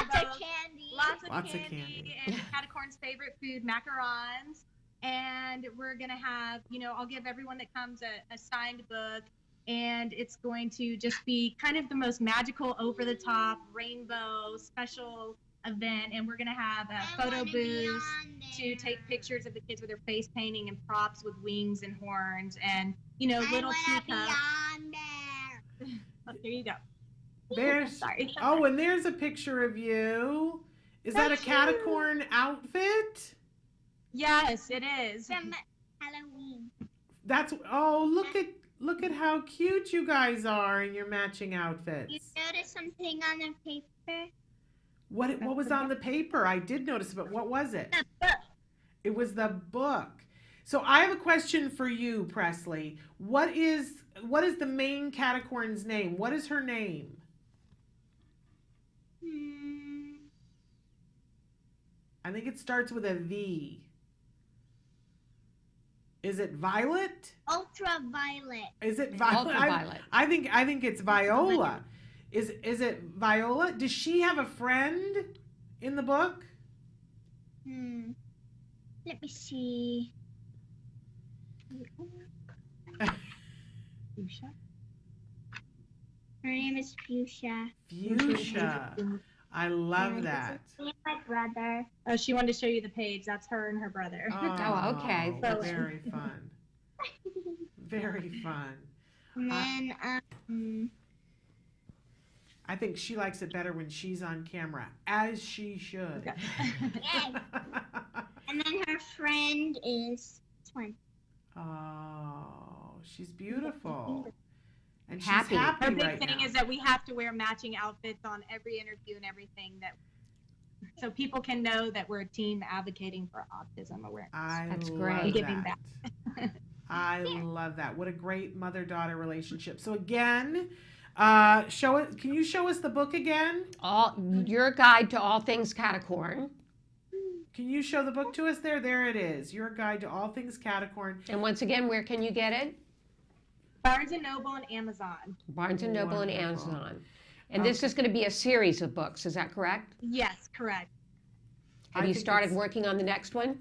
S17: Lots of candy. And Catacorn's favorite food, macarons. And we're going to have, you know, I'll give everyone that comes a signed book. And it's going to just be kind of the most magical, over-the-top, rainbow, special event. And we're going to have a photo booth to take pictures of the kids with their face painting and props with wings and horns and, you know, little teacups. Oh, there you go.
S2: There's,
S17: Sorry.
S2: Oh, and there's a picture of you. Is that a Catacorn outfit?
S17: Yes, it is.
S18: From Halloween.
S2: That's, oh, look at how cute you guys are in your matching outfits.
S18: You noticed something on the paper?
S2: What was on the paper? I did notice, but what was it?
S18: The book.
S2: It was the book. So I have a question for you, Presley. What is the main Catacorn's name? What is her name? I think it starts with a V. Is it Violet?
S18: Ultraviolet.
S2: Is it Violet?
S13: Ultraviolet.
S2: I think it's Viola. Is it Viola? Does she have a friend in the book?
S18: Let me see.
S2: Fuchsia.
S18: Her name is Fuchsia.
S2: Fuchsia. I love that.
S18: My brother.
S17: Oh, she wanted to show you the page. That's her and her brother.
S13: Oh, okay.
S2: So very fun. Very fun.
S18: And then,
S2: I think she likes it better when she's on camera, as she should.
S18: Yay. And then her friend is Twin.
S2: Oh, she's beautiful. And she's
S13: Happy.
S2: happy
S17: Her big
S2: right
S17: thing
S2: now.
S17: is that we have to wear matching outfits on every interview and everything, that so people can know that we're a team advocating for autism awareness.
S13: That's
S2: love
S13: great.
S17: And giving
S2: that.
S17: back.
S2: I love that. What a great mother-daughter relationship. So again, show it. Can you show us the book again?
S13: Your Guide to All Things Catacorn.
S2: Can you show the book to us there? There it is. Your Guide to All Things Catacorn.
S13: And once again, where can you get it?
S17: Barnes & Noble and Amazon.
S13: Barnes & Noble and
S2: Wonderful.
S13: Amazon. And this is going to be a series of books, is that correct?
S17: Yes, correct.
S13: Have you started working on the next one?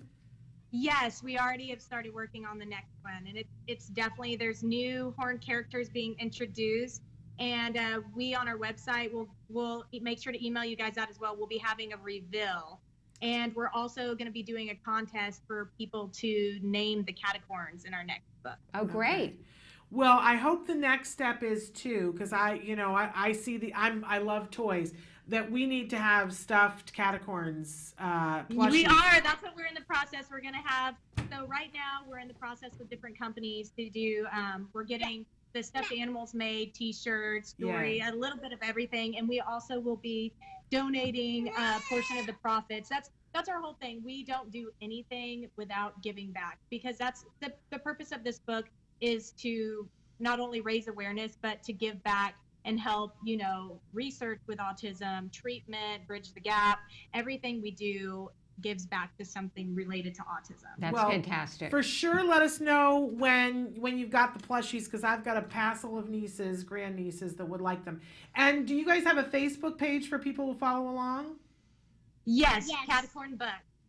S17: Yes, we already have started working on the next one, and it's definitely, there's new horn characters being introduced, and we on our website will make sure to email you guys out as well. We'll be having a reveal, and we're also going to be doing a contest for people to name the catacorns in our next book.
S13: Oh, great.
S2: Well, I hope the next step is too, because I see I love toys, that we need to have stuffed catacorns plushies.
S17: We are. That's what we're in the process. We're going to have. So right now we're in the process with different companies to do. We're getting the stuffed animals made, T-shirts, jewelry, a little bit of everything, and we also will be donating a portion of the profits. That's our whole thing. We don't do anything without giving back, because that's the purpose of this book, is to not only raise awareness, but to give back and help, research with autism, treatment, bridge the gap. Everything we do gives back to something related to autism.
S13: That's fantastic.
S2: For sure, let us know when you've got the plushies, because I've got a passel of nieces, grandnieces that would like them. And do you guys have a Facebook page for people to follow along?
S17: Yes. Catacorn Book.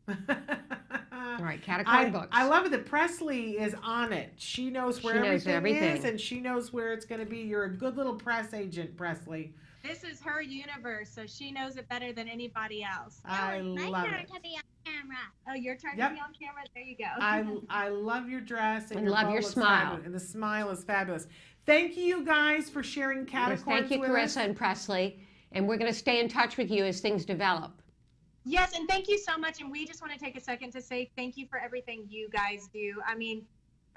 S13: All right, Catacorn Books.
S2: I love it that Presley is on it. She knows where everything is, and she knows where it's going to be. You're a good little press agent, Presley.
S17: This is her universe, so she knows it better than anybody else.
S2: I love
S18: My turn
S2: it.
S18: to be on camera.
S17: Oh, your turn
S2: Yep.
S17: to be on camera? There you go.
S2: I love your dress and
S13: I
S2: your
S13: love
S2: bow
S13: your
S2: looks
S13: smile.
S2: fabulous, and the smile is fabulous. Thank you guys for sharing catacorns
S13: Thank you,
S2: with
S13: Carissa
S2: us.
S13: and Presley. And we're going to stay in touch with you as things develop.
S17: Yes, and thank you so much. And we just want to take a second to say thank you for everything you guys do. I mean,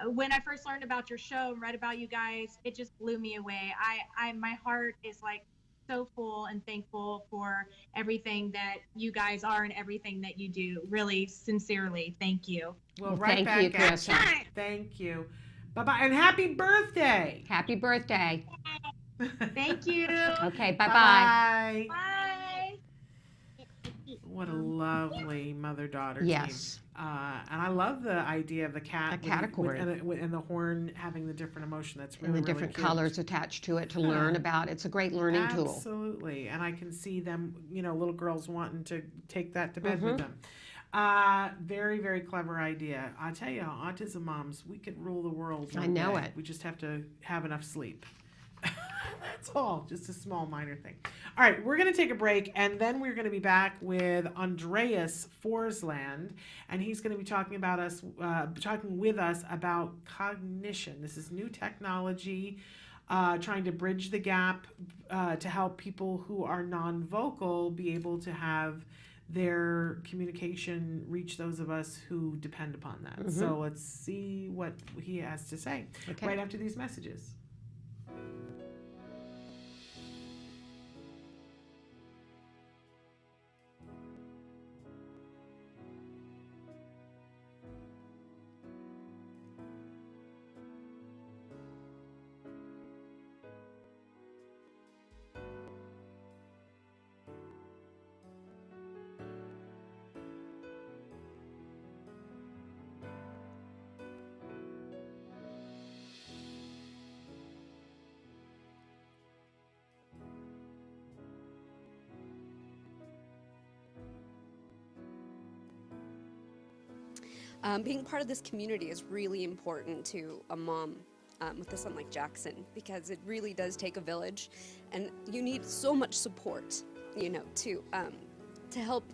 S17: when I first learned about your show and read about you guys, it just blew me away. My heart is like so full and thankful for everything that you guys are and everything that you do. Really, sincerely, thank you.
S2: Well, right
S13: thank
S2: back
S13: you,
S2: at
S13: Carissa.
S2: you. Thank you. Bye-bye, and happy birthday.
S13: Happy birthday.
S17: Thank you.
S13: Okay, bye-bye.
S2: Bye.
S17: Bye.
S2: What a lovely mother-daughter
S13: Yes.
S2: team. And I love the idea of the cat
S13: The catacorn.
S2: and the horn having the different emotion. That's really,
S13: And the
S2: really
S13: different
S2: cute.
S13: colors attached to it to learn about. It's a great learning tool.
S2: Absolutely. And I can see them, little girls wanting to take that to bed with
S13: Mhm.
S2: them. Very, very clever idea. I tell you, autism moms, we could rule the world.
S13: I
S2: one
S13: know
S2: day.
S13: it.
S2: We just have to have enough sleep. That's all. Just a small minor thing. All right, we're going to take a break, and then we're going to be back with Andreas Forsland, and he's going to be talking with us about cognition. This is new technology, trying to bridge the gap to help people who are non-vocal be able to have their communication reach those of us who depend upon that.
S13: Mhm.
S2: So let's see what he has to say
S13: Okay.
S2: right after these messages.
S19: Being part of this community is really important to a mom with a son like Jackson, because it really does take a village, and you need so much support, you know, to help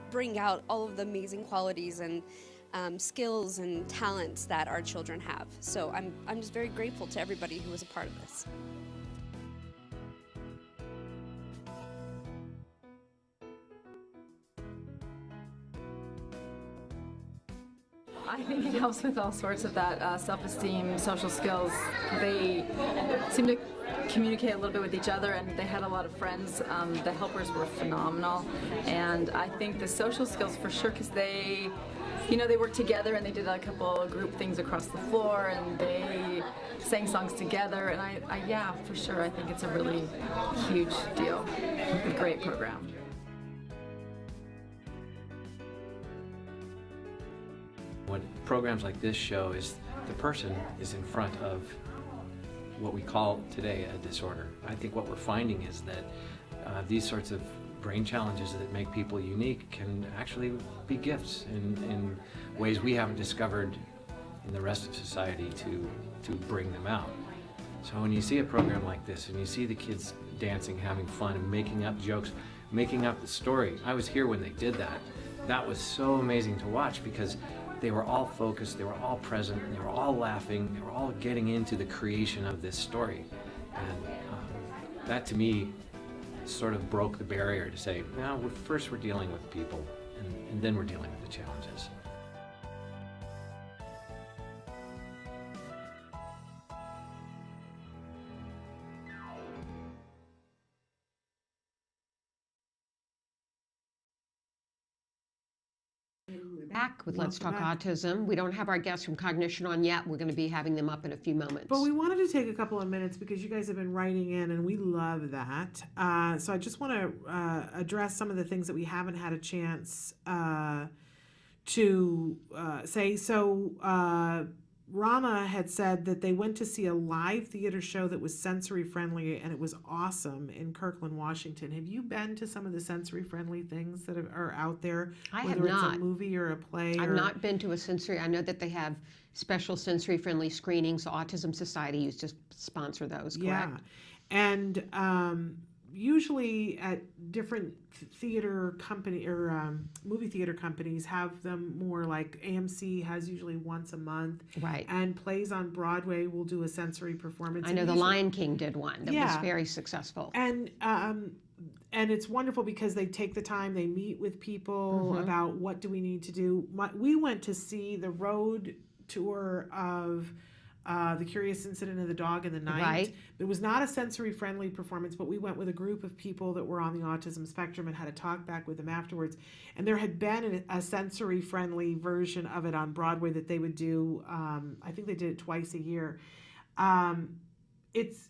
S19: bring out all of the amazing qualities and skills and talents that our children have. So I'm just very grateful to everybody who was a part of this.
S20: I think it helps with all sorts of that self-esteem, social skills. They seem to communicate a little bit with each other, and they had a lot of friends. The helpers were phenomenal, and I think the social skills for sure, because they, you know, they worked together and they did a couple of group things across the floor, and they sang songs together, and I yeah, for sure, I think it's a really huge deal. A great program.
S21: What programs like this show is the person is in front of what we call today a disorder. I think what we're finding is that these sorts of brain challenges that make people unique can actually be gifts in ways we haven't discovered in the rest of society to bring them out. So when you see a program like this and you see the kids dancing, having fun, and making up jokes, making up the story. I was here when they did that. That was so amazing to watch, because they were all focused, they were all present, they were all laughing, they were all getting into the creation of this story. And that to me sort of broke the barrier to say, no, first we're dealing with people, and then we're dealing with the challenges.
S13: Back with Let's Talk Autism. We don't have our guests from Cognition on yet. We're going to be having them up in a few moments.
S2: But we wanted to take a couple of minutes because you guys have been writing in, and we love that. So I just want to address some of the things that we haven't had a chance to say. So Rama had said that they went to see a live theater show that was sensory friendly, and it was awesome in Kirkland, Washington. Have you been to some of the sensory friendly things that are out there?
S13: I
S2: whether
S13: have not.
S2: It's a movie or a play.
S13: I've not been to a sensory. I know that they have special sensory friendly screenings. Autism Society used to sponsor those, correct?
S2: Yeah. And usually at different theater company or movie theater companies have them more, like AMC has usually once a month.
S13: Right.
S2: And plays on Broadway will do a sensory performance.
S13: I know The Lion King did one that was
S2: Yeah.
S13: very successful.
S2: And it's wonderful because they take the time, they meet with people about what do we need to do. We went to see the road tour of The Curious Incident of the Dog in the Night.
S13: Right.
S2: It was not a sensory-friendly performance, but we went with a group of people that were on the autism spectrum and had a talk back with them afterwards. And there had been a sensory-friendly version of it on Broadway that they would do. I think they did it twice a year. It's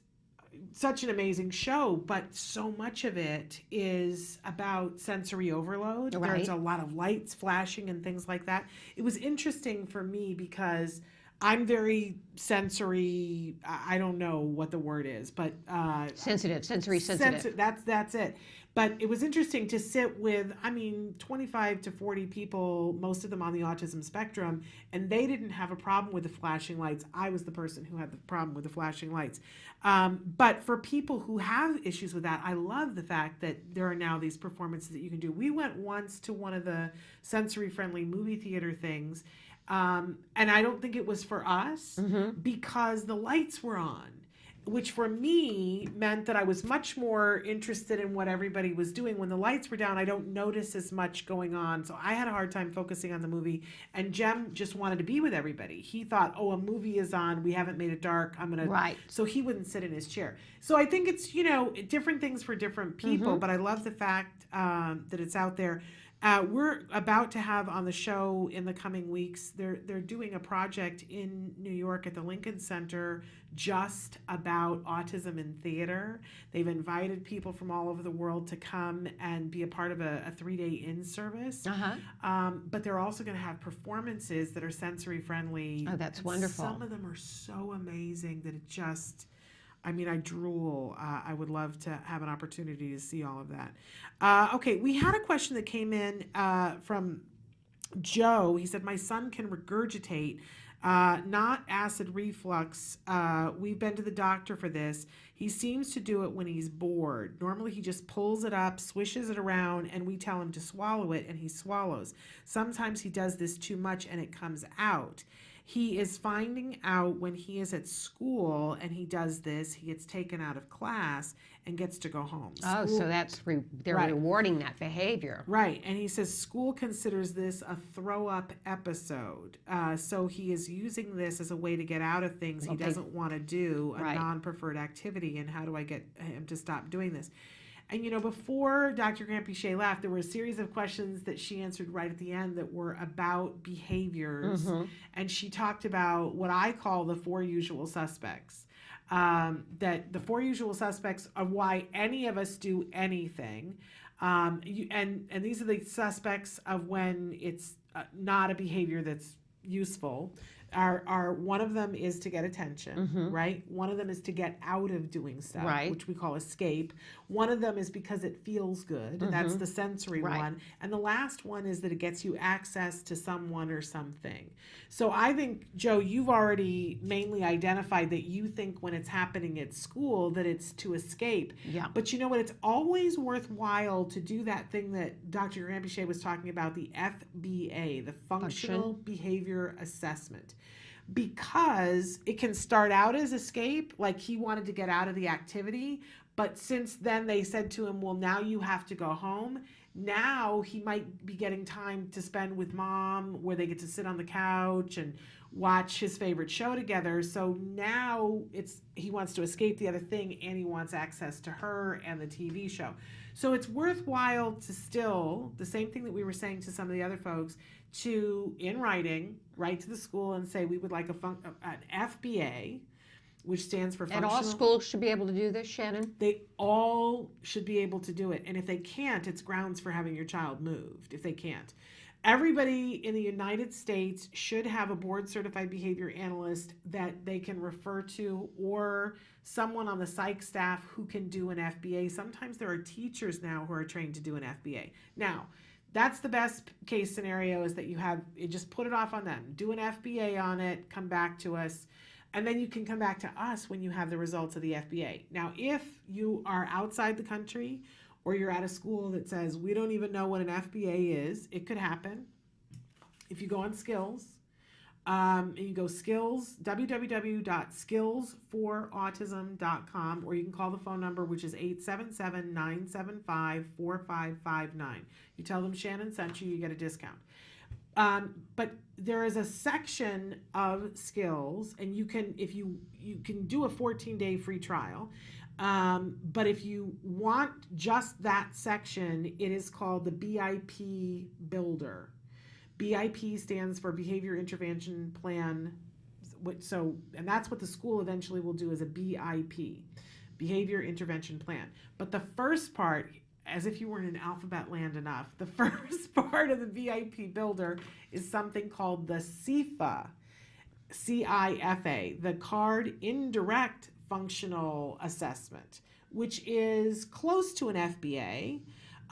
S2: such an amazing show, but so much of it is about sensory overload.
S13: Right.
S2: There's a lot of lights flashing and things like that. It was interesting for me because I'm very sensory, I don't know what the word is, but
S13: sensory sensitive.
S2: That's it. But it was interesting to sit with, 25 to 40 people, most of them on the autism spectrum, and they didn't have a problem with the flashing lights. I was the person who had the problem with the flashing lights. But for people who have issues with that, I love the fact that there are now these performances that you can do. We went once to one of the sensory-friendly movie theater things, and I don't think it was for us because the lights were on, which for me meant that I was much more interested in what everybody was doing. When the lights were down, I don't notice as much going on. So I had a hard time focusing on the movie. And Jem just wanted to be with everybody. He thought, oh, a movie is on. We haven't made it dark. I'm going to.
S13: Right.
S2: So he wouldn't sit in his chair. So I think it's, different things for different people. But I love the fact that it's out there. We're about to have on the show in the coming weeks, they're doing a project in New York at the Lincoln Center just about autism in theater. They've invited people from all over the world to come and be a part of a 3-day in-service. But they're also going to have performances that are sensory friendly.
S13: Oh, that's wonderful.
S2: Some of them are so amazing that it just... I drool. I would love to have an opportunity to see all of that. Okay, we had a question that came in from Joe, he said, my son can regurgitate, not acid reflux. We've been to the doctor for this. He seems to do it when he's bored. Normally he just pulls it up, swishes it around, and we tell him to swallow it, and he swallows. Sometimes he does this too much and it comes out. He is finding out when he is at school and he does this, he gets taken out of class and gets to go home.
S13: Oh,
S2: School-
S13: so that's they're
S2: Right.
S13: rewarding that behavior.
S2: Right, and he says school considers this a throw-up episode. So he is using this as a way to get out of things he
S13: Okay.
S2: doesn't want to do, a
S13: Right.
S2: non-preferred activity, and how do I get him to stop doing this? And, before Dr. Granpichet left, there were a series of questions that she answered right at the end that were about behaviors.
S13: Mhm.
S2: And she talked about what I call the 4 usual suspects. That the 4 usual suspects of why any of us do anything. And these are the suspects of when it's not a behavior that's useful. One of them is to get attention,
S13: Mhm.
S2: right? One of them is to get out of doing stuff,
S13: Right.
S2: which we call escape. One of them is because it feels good. That's
S13: Mhm.
S2: the sensory
S13: Right.
S2: one. And the last one is that it gets you access to someone or something. So I think, Joe, you've already mainly identified that you think when it's happening at school that it's to escape.
S13: Yeah.
S2: But you know what? It's always worthwhile to do that thing that Dr. Granpichet was talking about, the FBA, the Functional Behavior Assessment. Because it can start out as escape, like he wanted to get out of the activity, but since then they said to him, well, now you have to go home. Now he might be getting time to spend with mom, where they get to sit on the couch and watch his favorite show together. So now he wants to escape the other thing, and he wants access to her and the TV show. So it's worthwhile to still, the same thing that we were saying to some of the other folks, to, in writing, write to the school and say we would like an FBA, which stands for
S13: And
S2: functional.
S13: all schools should be able to do this, Shannon?
S2: They all should be able to do it. And if they can't, it's grounds for having your child moved, if they can't. Everybody in the United States should have a board-certified behavior analyst that they can refer to, or someone on the psych staff who can do an FBA. Sometimes there are teachers now who are trained to do an FBA. Now, that's the best case scenario, is that you just put it off on them. Do an FBA on it, come back to us, and then you can come back to us when you have the results of the FBA. Now, if you are outside the country, or you're at a school that says, we don't even know what an FBA is, it could happen. If you go on Skills, and you go Skills, www.skillsforautism.com, or you can call the phone number, which is 877-975-4559. You tell them Shannon sent you, you get a discount. But there is a section of Skills, and you can do a 14-day free trial. But if you want just that section, it is called the BIP Builder. BIP stands for Behavior Intervention Plan. And that's what the school eventually will do, as a BIP, Behavior Intervention Plan. But the first part, as if you weren't in alphabet land enough, the first part of the BIP Builder is something called the CIFA, CIFA, the Card Indirect Functional Assessment, which is close to an FBA.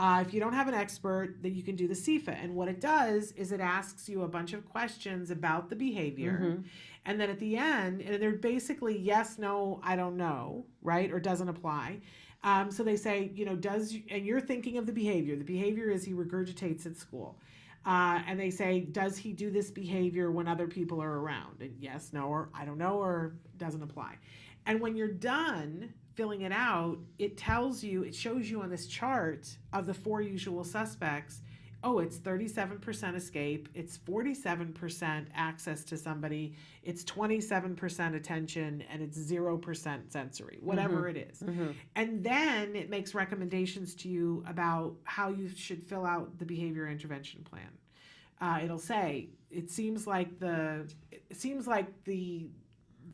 S2: If you don't have an expert, then you can do the CIFA. And what it does is it asks you a bunch of questions about the behavior.
S13: Mhm.
S2: And then at the end, and they're basically yes, no, I don't know, right? Or doesn't apply. So they say, and you're thinking of the behavior. The behavior is he regurgitates at school. And they say, does he do this behavior when other people are around? And yes, no, or I don't know, or doesn't apply. And when you're done filling it out, it shows you on this chart of the 4 usual suspects, it's 37% escape, it's 47% access to somebody, it's 27% attention, and it's 0% sensory, whatever it is.
S13: Mhm.
S2: And then it makes recommendations to you about how you should fill out the behavior intervention plan. It'll say, it seems like the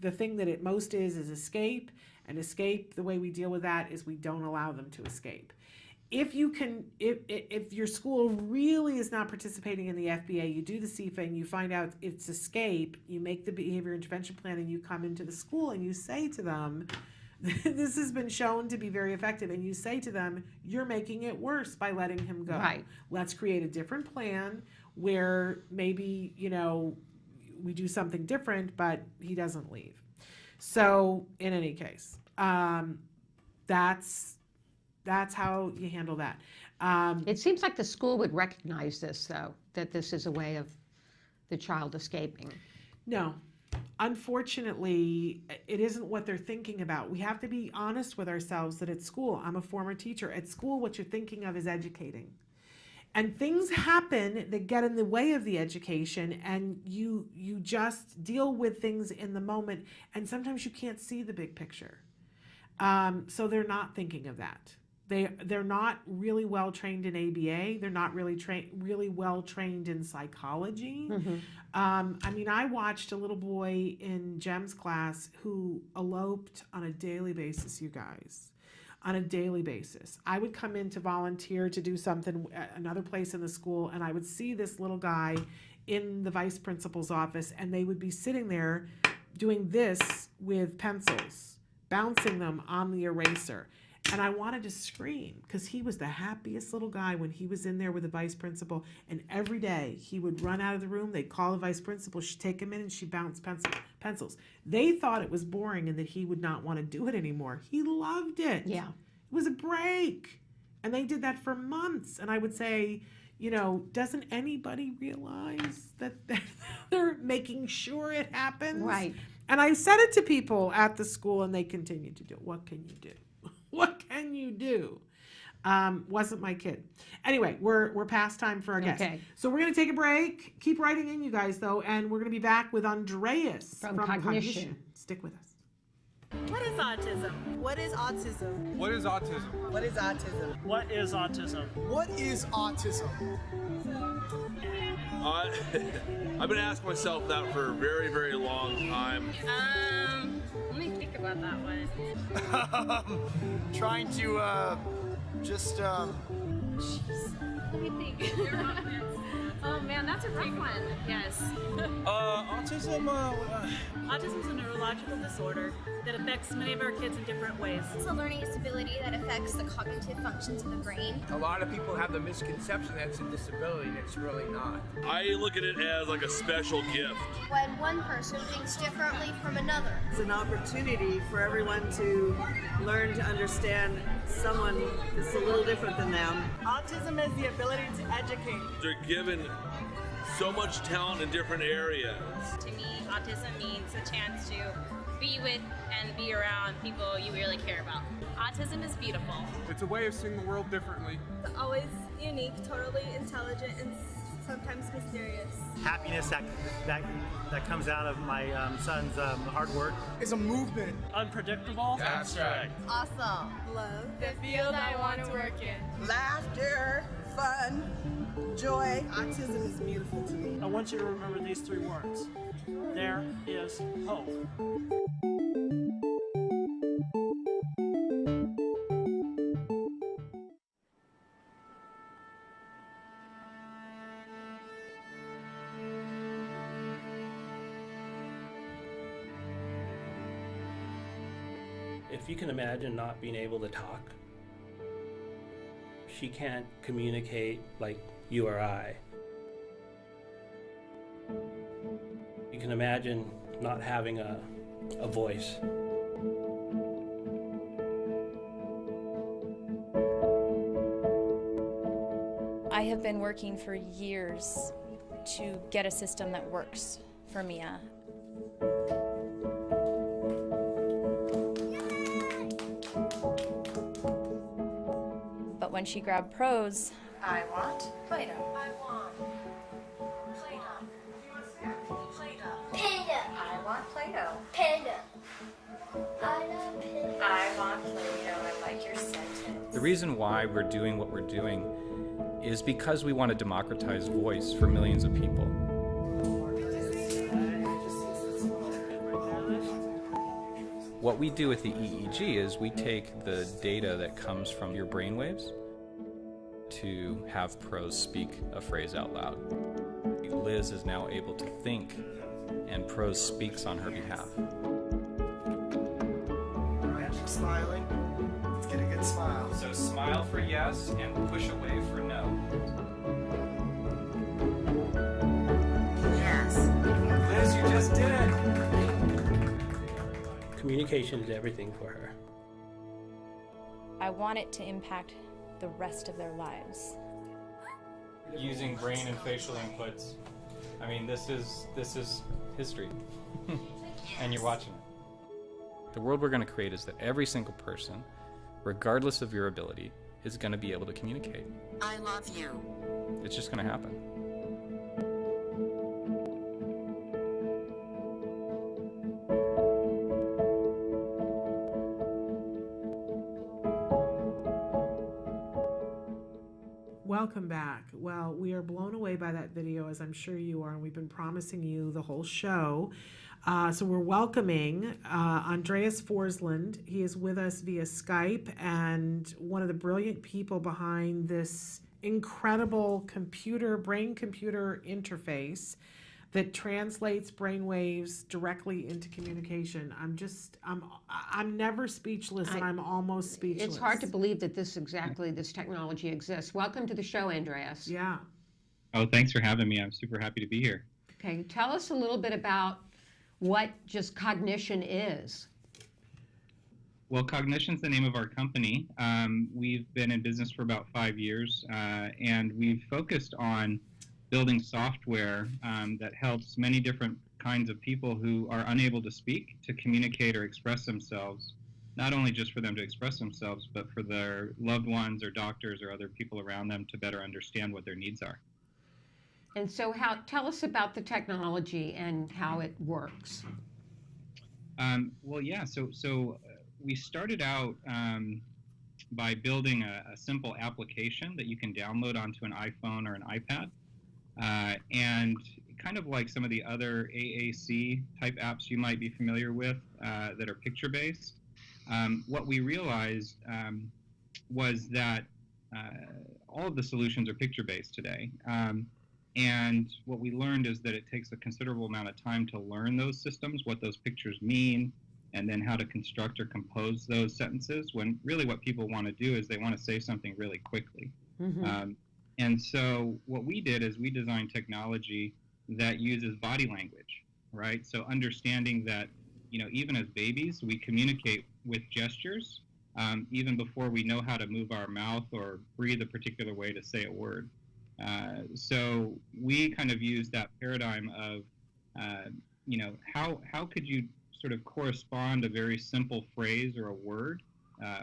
S2: thing that it most is escape, and escape, the way we deal with that is we don't allow them to escape. If your school really is not participating in the FBA, you do the CIFA and you find out it's escape, you make the behavior intervention plan, and you come into the school and you say to them, this has been shown to be very effective, and you say to them, you're making it worse by letting him go.
S13: Right.
S2: Let's create a different plan where maybe, you know, we do something different, but he doesn't leave. So in any case, that's how you handle that.
S13: It seems like the school would recognize this, though, that this is a way of the child escaping.
S2: No. Unfortunately, it isn't what they're thinking about. We have to be honest with ourselves that at school, I'm a former teacher, at school what you're thinking of is educating. And things happen that get in the way of the education, and you just deal with things in the moment, and sometimes you can't see the big picture. So they're not thinking of that. They're not really well trained in ABA. They're not really well trained in psychology.
S13: Mm-hmm.
S2: I mean, I watched a little boy in Jem's class who eloped on a daily basis, you guys. On a daily basis. I would come in to volunteer to do something at another place in the school, and I would see this little guy in the vice principal's office, and they would be sitting there doing this with pencils, bouncing them on the eraser. And I wanted to scream because he was the happiest little guy when he was in there with the vice principal. And every day he would run out of the room. They'd call the vice principal. She'd take him in and she'd bounce pencils. They thought it was boring and that he would not want to do it anymore. He loved it.
S13: Yeah.
S2: It was a break. And they did that for months. And I would say, you know, doesn't anybody realize that they're making sure it happens?
S13: Right.
S2: And I said it to people at the school and they continued to do it. What can you do? What can you do? Wasn't my kid. Anyway, we're past time for our guest.
S13: Okay.
S2: So we're going to take a break. Keep writing in, you guys, though, and we're going to be back with Andreas
S13: from Cognition.
S2: Stick with us.
S1: What is autism? What is autism?
S22: What is autism?
S1: What is autism?
S22: What is autism?
S16: What is autism?
S23: I've been asking myself that for a very, very long time.
S1: Let me think about that one.
S16: Trying to, just,
S1: Jeez. Let me think. Oh man, that's a rough one. Yes.
S22: Autism,
S1: Autism is a neurological disorder that affects many of our kids in different ways.
S24: It's a learning disability that affects the cognitive functions of the brain.
S25: A lot of people have the misconception that it's a disability, and it's really not.
S23: I look at it as like a special gift.
S24: When one person thinks differently from another.
S1: It's an opportunity for everyone to learn to understand someone that's a little different than them. Autism is the ability to educate.
S23: They're given so much talent in different areas.
S26: To me, autism means a chance to be with and be around people you really care about. Autism is beautiful.
S22: It's a way of seeing the world differently.
S24: It's always unique, totally intelligent, and sometimes mysterious.
S27: Happiness that comes out of my son's hard work.
S16: It's a movement.
S22: Unpredictable.
S25: That's right.
S24: Awesome. Love. The field I want to work in.
S1: Laughter, fun, joy. Autism is beautiful to me.
S22: I want you to remember these three words. There is hope. If you can imagine not being able to talk, she can't communicate like you or I. You can imagine not having a voice.
S10: I have been working for years to get a system that works for Mia. But when she grabbed Pros,
S1: I want Play-Doh.
S24: I want Play-Doh.
S1: Play-Doh. I want Play-Doh.
S24: Panda. I love Panda.
S1: I want Play-Doh. I like your sentence.
S28: The reason why we're doing what we're doing is because we want to democratize voice for millions of people. What we do with the EEG is we take the data that comes from your brainwaves to have Pros speak a phrase out loud. Liz is now able to think, and Pros speaks on her behalf.
S16: Alright, keep smiling. Let's get a good smile.
S28: So smile for yes and push away for no.
S22: Communication is everything for her.
S3: I want it to impact the rest of their lives.
S28: Using brain and facial inputs. I mean, this is history, and you're watching it. The world we're going to create is that every single person, regardless of your ability, is going to be able to communicate.
S4: I love you.
S28: It's just going to happen.
S2: Welcome back. Well, we are blown away by that video, as I'm sure you are, and we've been promising you the whole show. So we're welcoming Andreas Forsland. He is with us via Skype, and one of the brilliant people behind this incredible brain-computer interface that translates brainwaves directly into communication. I'm never speechless, and I'm almost speechless.
S13: It's hard to believe that this technology exists. Welcome to the show, Andreas.
S2: Yeah.
S28: Oh, thanks for having me. I'm super happy to be here.
S13: Okay, tell us a little bit about what just cognition is.
S28: Well, Cognition's the name of our company. We've been in business for about 5 years, and we've focused on building software that helps many different kinds of people who are unable to speak to communicate or express themselves, not only just for them to express themselves, but for their loved ones or doctors or other people around them to better understand what their needs are.
S13: And so tell us about the technology and how it works.
S28: Well, yeah, so we started out by building a simple application that you can download onto an iPhone or an iPad. And kind of like some of the other AAC type apps you might be familiar with that are picture-based, what we realized was that all of the solutions are picture-based today. And what we learned is that it takes a considerable amount of time to learn those systems, what those pictures mean, and then how to construct or compose those sentences, when really what people want to do is they want to say something really quickly.
S13: Mm-hmm.
S28: And so what we did is we designed technology that uses body language, right? So understanding that, even as babies, we communicate with gestures, even before we know how to move our mouth or breathe a particular way to say a word. So we kind of use that paradigm of, how could you sort of correspond a very simple phrase or a word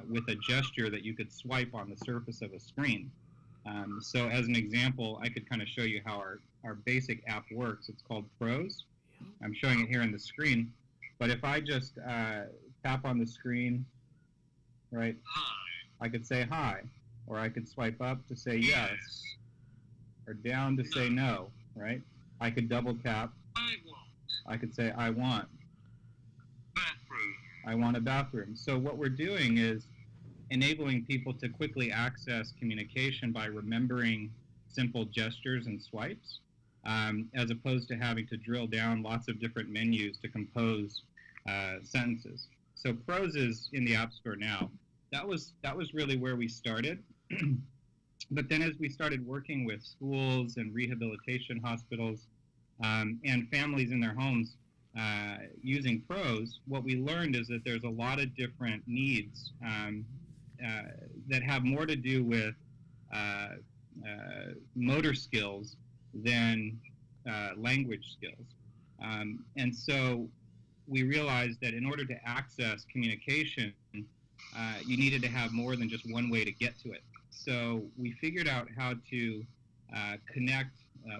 S28: with a gesture that you could swipe on the surface of a screen. So as an example, I could kind of show you how our basic app works. It's called Prose. I'm showing it here on the screen. But if I just tap on the screen, right, I could say hi, or I could swipe up to say yes, or down to say no, right? I could double tap. I could say I want. I want a bathroom. So what we're doing is enabling people to quickly access communication by remembering simple gestures and swipes, as opposed to having to drill down lots of different menus to compose sentences. So Prose is in the App Store now. That was really where we started. But then as we started working with schools and rehabilitation hospitals and families in their homes using Prose, what we learned is that there's a lot of different needs that have more to do with motor skills than language skills. And so we realized that in order to access communication, you needed to have more than just one way to get to it. So we figured out how to connect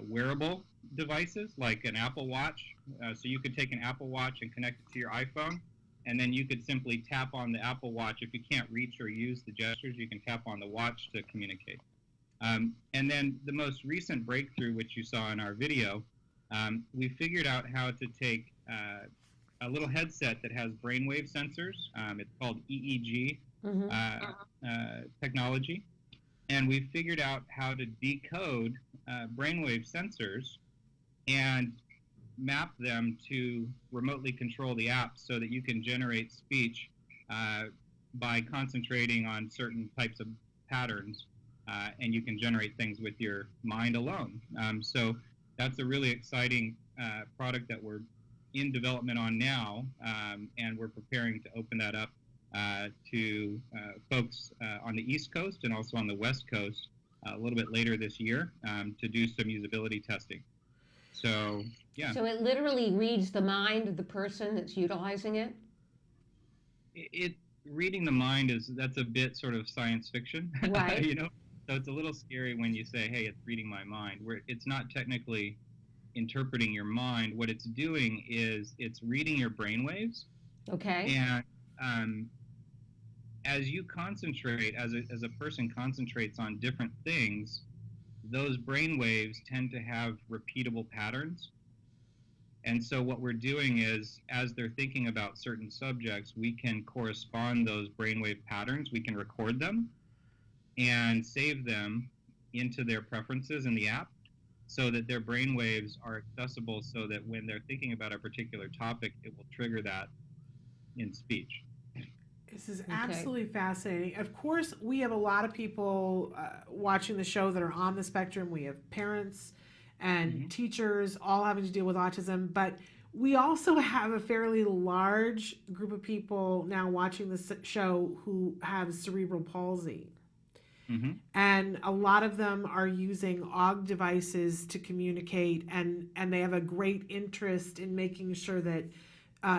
S28: wearable devices like an Apple Watch. So you could take an Apple Watch and connect it to your iPhone, and then you could simply tap on the Apple Watch. If you can't reach or use the gestures, you can tap on the watch to communicate. And then the most recent breakthrough, which you saw in our video, we figured out how to take a little headset that has brainwave sensors. It's called EEG technology. And we figured out how to decode brainwave sensors and map them to remotely control the app so that you can generate speech by concentrating on certain types of patterns, and you can generate things with your mind alone. So that's a really exciting product that we're
S4: in development on now, and we're preparing to open that up to folks on the East Coast and also on the West Coast a little bit later this year to do some usability testing. So, yeah.
S13: So it literally reads the mind of the person that's utilizing it?
S4: Reading the mind that's a bit sort of science fiction,
S13: right?
S4: You know, so it's a little scary when you say, "Hey, it's reading my mind." Where it's not technically interpreting your mind. What it's doing is it's reading your brainwaves.
S13: Okay.
S4: And as you concentrate, as a person concentrates on different things, those brainwaves tend to have repeatable patterns. And so what we're doing is, as they're thinking about certain subjects, we can correspond those brainwave patterns. We can record them and save them into their preferences in the app so that their brainwaves are accessible so that when they're thinking about a particular topic, it will trigger that in speech.
S2: This is absolutely fascinating. Of course, we have a lot of people watching the show that are on the spectrum. We have parents and teachers all having to deal with autism, but we also have a fairly large group of people now watching this show who have cerebral palsy. And a lot of them are using AUG devices to communicate, and they have a great interest in making sure that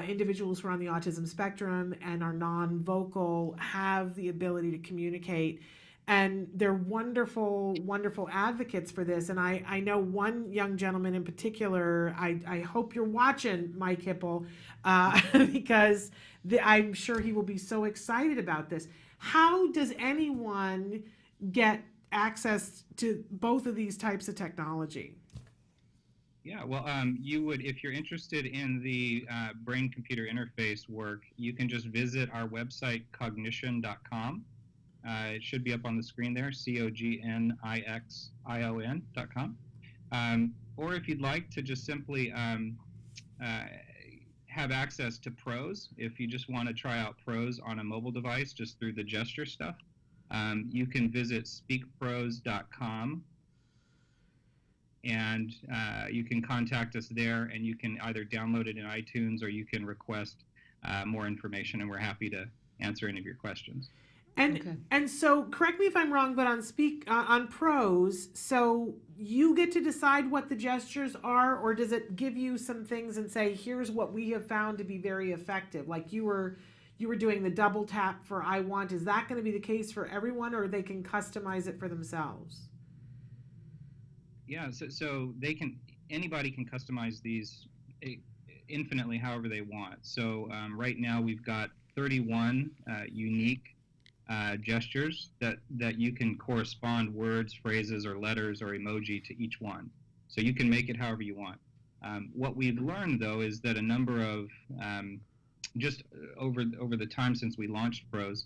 S2: individuals who are on the autism spectrum and are non-vocal have the ability to communicate. And they're wonderful, wonderful advocates for this. And I know one young gentleman in particular, I hope you're watching, Mike Hipple, because I'm sure he will be so excited about this. How does anyone get access to both of these types of technology?
S4: Yeah, well, you would, if you're interested in the brain-computer interface work, you can just visit our website, cognition.com. It should be up on the screen there, COGNIXION.com. Or if you'd like to just simply have access to Prose, if you just want to try out Prose on a mobile device just through the gesture stuff, you can visit speakprose.com. And you can contact us there, and you can either download it in iTunes or you can request more information, and we're happy to answer any of your questions.
S2: And so, correct me if I'm wrong, but on Prose, so you get to decide what the gestures are, or does it give you some things and say, here's what we have found to be very effective? Like you were doing the double tap for I want. Is that going to be the case for everyone, or they can customize it for themselves?
S4: Yeah, so anybody can customize these infinitely however they want. So right now we've got 31 unique gestures that you can correspond words, phrases, or letters, or emoji to each one. So you can make it however you want. What we've learned, though, is that a number of, just over the time since we launched Prose,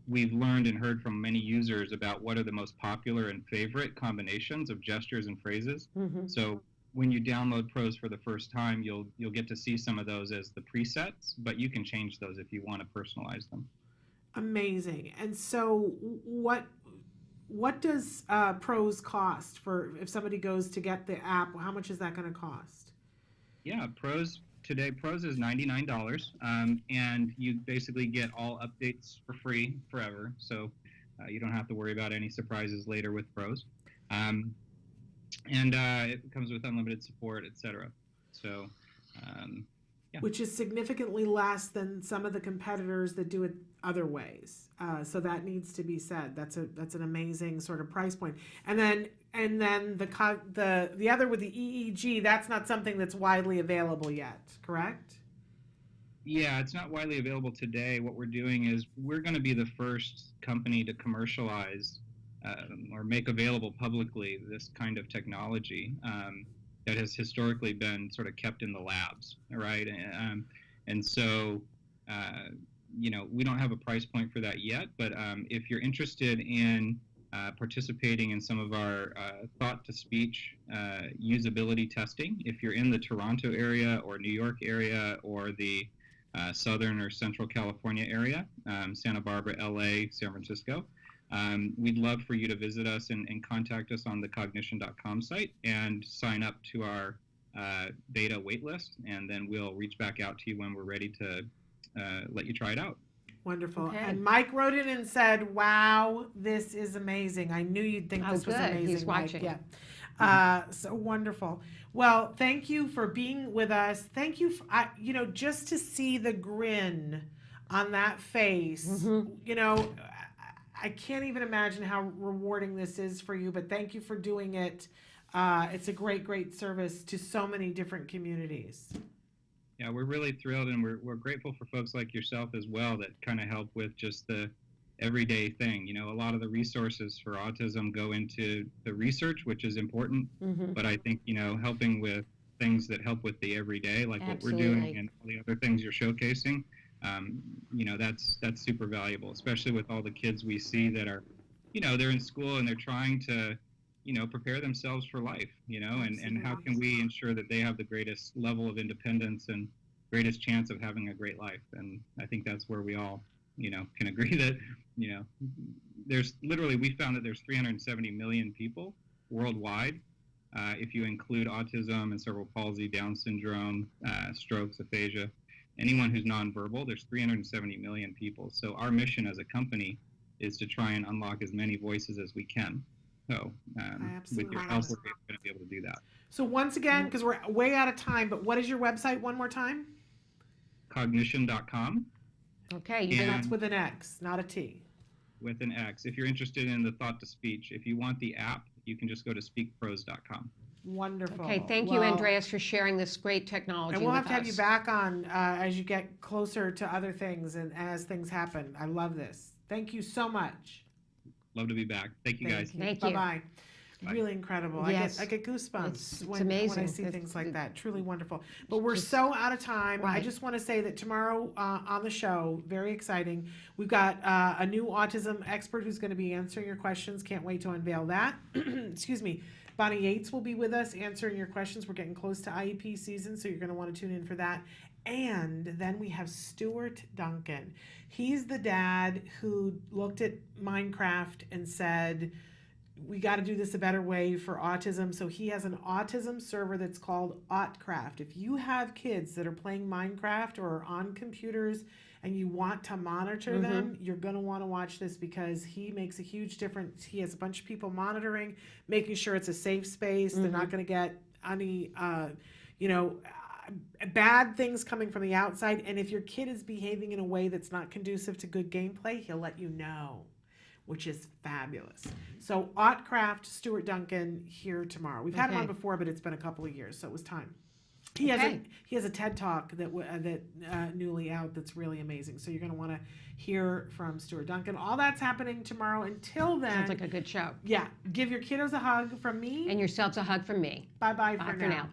S4: we've learned and heard from many users about what are the most popular and favorite combinations of gestures and phrases. So when you download Prose for the first time, you'll get to see some of those as the presets, but you can change those if you want to personalize them.
S2: Amazing. And so what does Prose cost for if somebody goes to get the app? How much is that going to cost?
S4: Yeah, Prose is $99, and you basically get all updates for free forever, so you don't have to worry about any surprises later with Prose. And it comes with unlimited support, etc. So, yeah.
S2: Which is significantly less than some of the competitors that do it other ways. So that needs to be said. That's an amazing sort of price point. And then the other with the EEG, that's not something that's widely available yet, correct?
S4: Yeah, it's not widely available today. What we're doing is we're going to be the first company to commercialize or make available publicly this kind of technology that has historically been sort of kept in the labs, right? And so, we don't have a price point for that yet, but if you're interested in participating in some of our thought-to-speech usability testing, if you're in the Toronto area or New York area or the Southern or Central California area, Santa Barbara, LA, San Francisco, we'd love for you to visit us and contact us on the cognition.com site and sign up to our beta waitlist, and then we'll reach back out to you when we're ready to let you try it out.
S2: Wonderful.
S13: Okay.
S2: And Mike wrote in and said, wow, this is amazing. I knew you'd think this was
S13: good.
S2: amazing.
S13: He's watching.
S2: Mike. Yeah. So wonderful. Well, thank you for being with us. Thank you. Just to see the grin on that face, I can't even imagine how rewarding this is for you, but thank you for doing it. It's a great, great service to so many different communities.
S4: Yeah, we're really thrilled, and we're grateful for folks like yourself as well that kind of help with just the everyday thing. A lot of the resources for autism go into the research, which is important, but I think, helping with things that help with the everyday, like what we're doing and all the other things you're showcasing, that's super valuable, especially with all the kids we see that are, they're in school and they're trying to, prepare themselves for life, and how can we ensure that they have the greatest level of independence and greatest chance of having a great life. And I think that's where we all, can agree that, we found that there's 370 million people worldwide. If you include autism and cerebral palsy, Down syndrome, strokes, aphasia, anyone who's nonverbal, there's 370 million people. So our mission as a company is to try and unlock as many voices as we can. So with your help, we're going to be able to do that.
S2: So once again, because we're way out of time, but what is your website one more time?
S4: Cognition.com.
S13: Okay.
S2: That's with an X, not a T.
S4: With an X. If you're interested in the thought to speech, if you want the app, you can just go to speakpros.com.
S2: Wonderful.
S13: Okay, thank you, Andreas, for sharing this great technology
S2: and we'll have
S13: with
S2: to have
S13: us.
S2: you back on as you get closer to other things and as things happen. I love this. Thank you so much.
S4: Love to be back. Thank you, guys.
S13: Thank you.
S2: Bye-bye. Really incredible.
S13: Yes.
S2: I get goosebumps
S13: It's
S2: when
S13: amazing.
S2: I see things like that. Truly wonderful. But we're so out of time.
S13: Right.
S2: I just want to say that tomorrow on the show, very exciting, we've got a new autism expert who's going to be answering your questions. Can't wait to unveil that. Excuse me. Bonnie Yates will be with us answering your questions. We're getting close to IEP season, so you're going to want to tune in for that. And then we have Stuart Duncan. He's the dad who looked at Minecraft and said, we got to do this a better way for autism. So he has an autism server that's called Autcraft. If you have kids that are playing Minecraft or on computers and you want to monitor them, you're going to want to watch this because he makes a huge difference. He has a bunch of people monitoring, making sure it's a safe space. They're not going to get any, bad things coming from the outside. And if your kid is behaving in a way that's not conducive to good gameplay, he'll let you know, which is fabulous. So Autcraft, Stuart Duncan here tomorrow. We've had him on before, but it's been a couple of years, so it was time. He has a TED Talk that newly out that's really amazing. So you're going to want to hear from Stuart Duncan. All that's happening tomorrow. Until then,
S13: Sounds like a good show.
S2: Yeah, give your kiddos a hug from me,
S13: And yourselves a hug from me.
S2: Bye
S13: Bye for now.